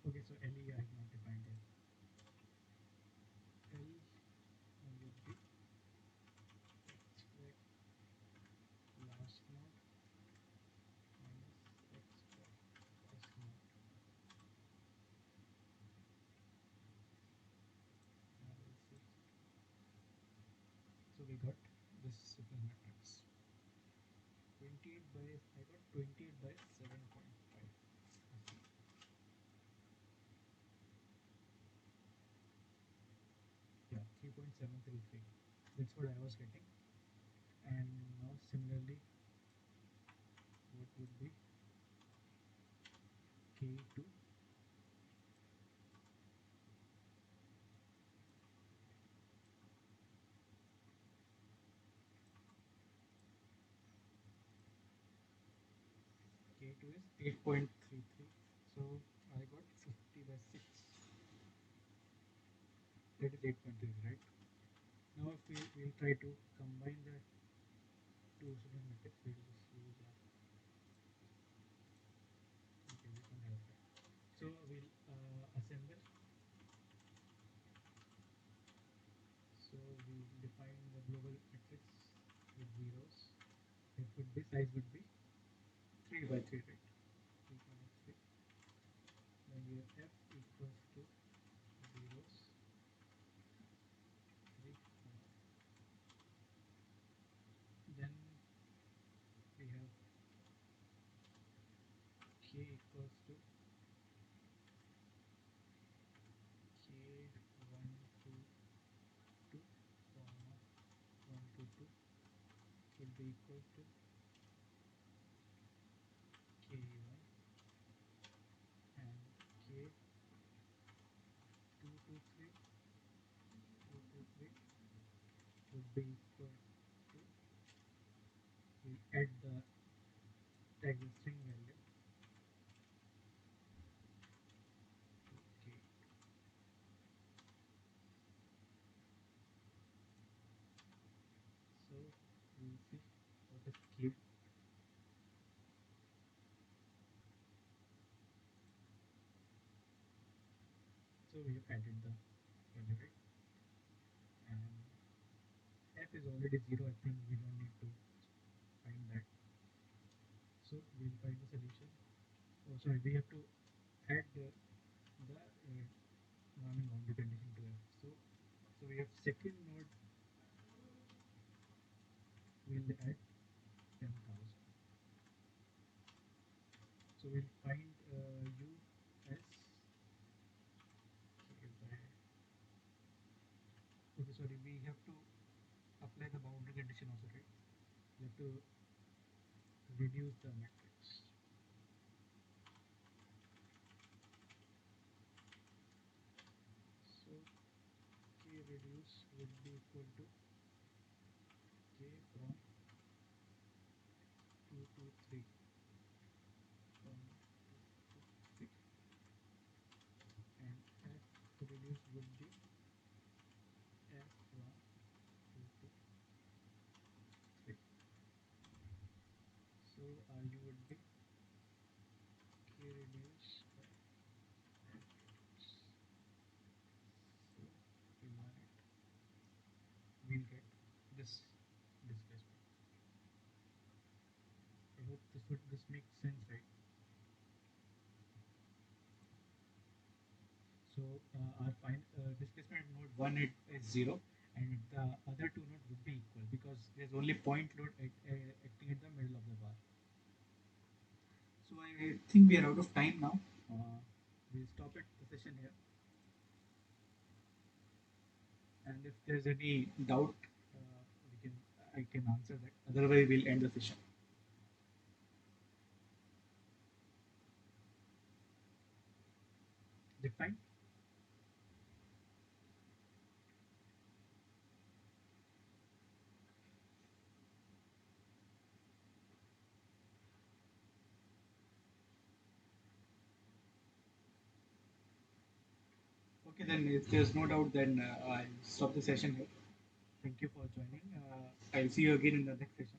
Okay, so LE I have not defined it. L would be X last node minus X first node. Now we'll see. So we got this simple matrix. 28 by I got 28 by 7.5. Yeah, 3.733. That's what I was getting. And now similarly, what would be K2? K2 is 8.33. So I got 50 by 6. That is 8.3, right? Now if we'll try to combine the two student matrix, we'll just use okay, we don't have that. So we'll assemble. So we define the global matrix with zeros. It would be size would be 3 by 3, right? 3.3. Then we have f equals to zeros 3 4. Then we have k equals to k1 to 2 comma 1 to 2 would be equal to k1 and k2 to 3 2 to 3 would be equal to we add the existing value to k. So we'll see what is k. So we have added the value, right? And f is already 0. I think we don't need to find that. So we'll find the solution. Oh, sorry, we have to add the normal boundary condition to f. So we have second node will add 10,000. So we'll find u as k by. Okay, sorry, we have to apply the boundary condition also, right? We have to reduce the matrix. So k reduce would be equal to k from 2 to 3 from 2 to 3 and f reduce would be f from 2 to 3. So RU would be k reduce by f reduce. So we'll run it. We'll get this displacement. I hope this makes sense, right? So our fine displacement at node 1 is 0 and the other two nodes would be equal because there's only point load acting at the middle of the bar. So I think we are out of time now. We'll stop it the session here. And if there's any doubt, we can I can answer that. Otherwise, we'll end the session. Is it fine? Okay, then if there's no doubt, then I'll stop the session here. Thank you for joining. I'll see you again in the next session.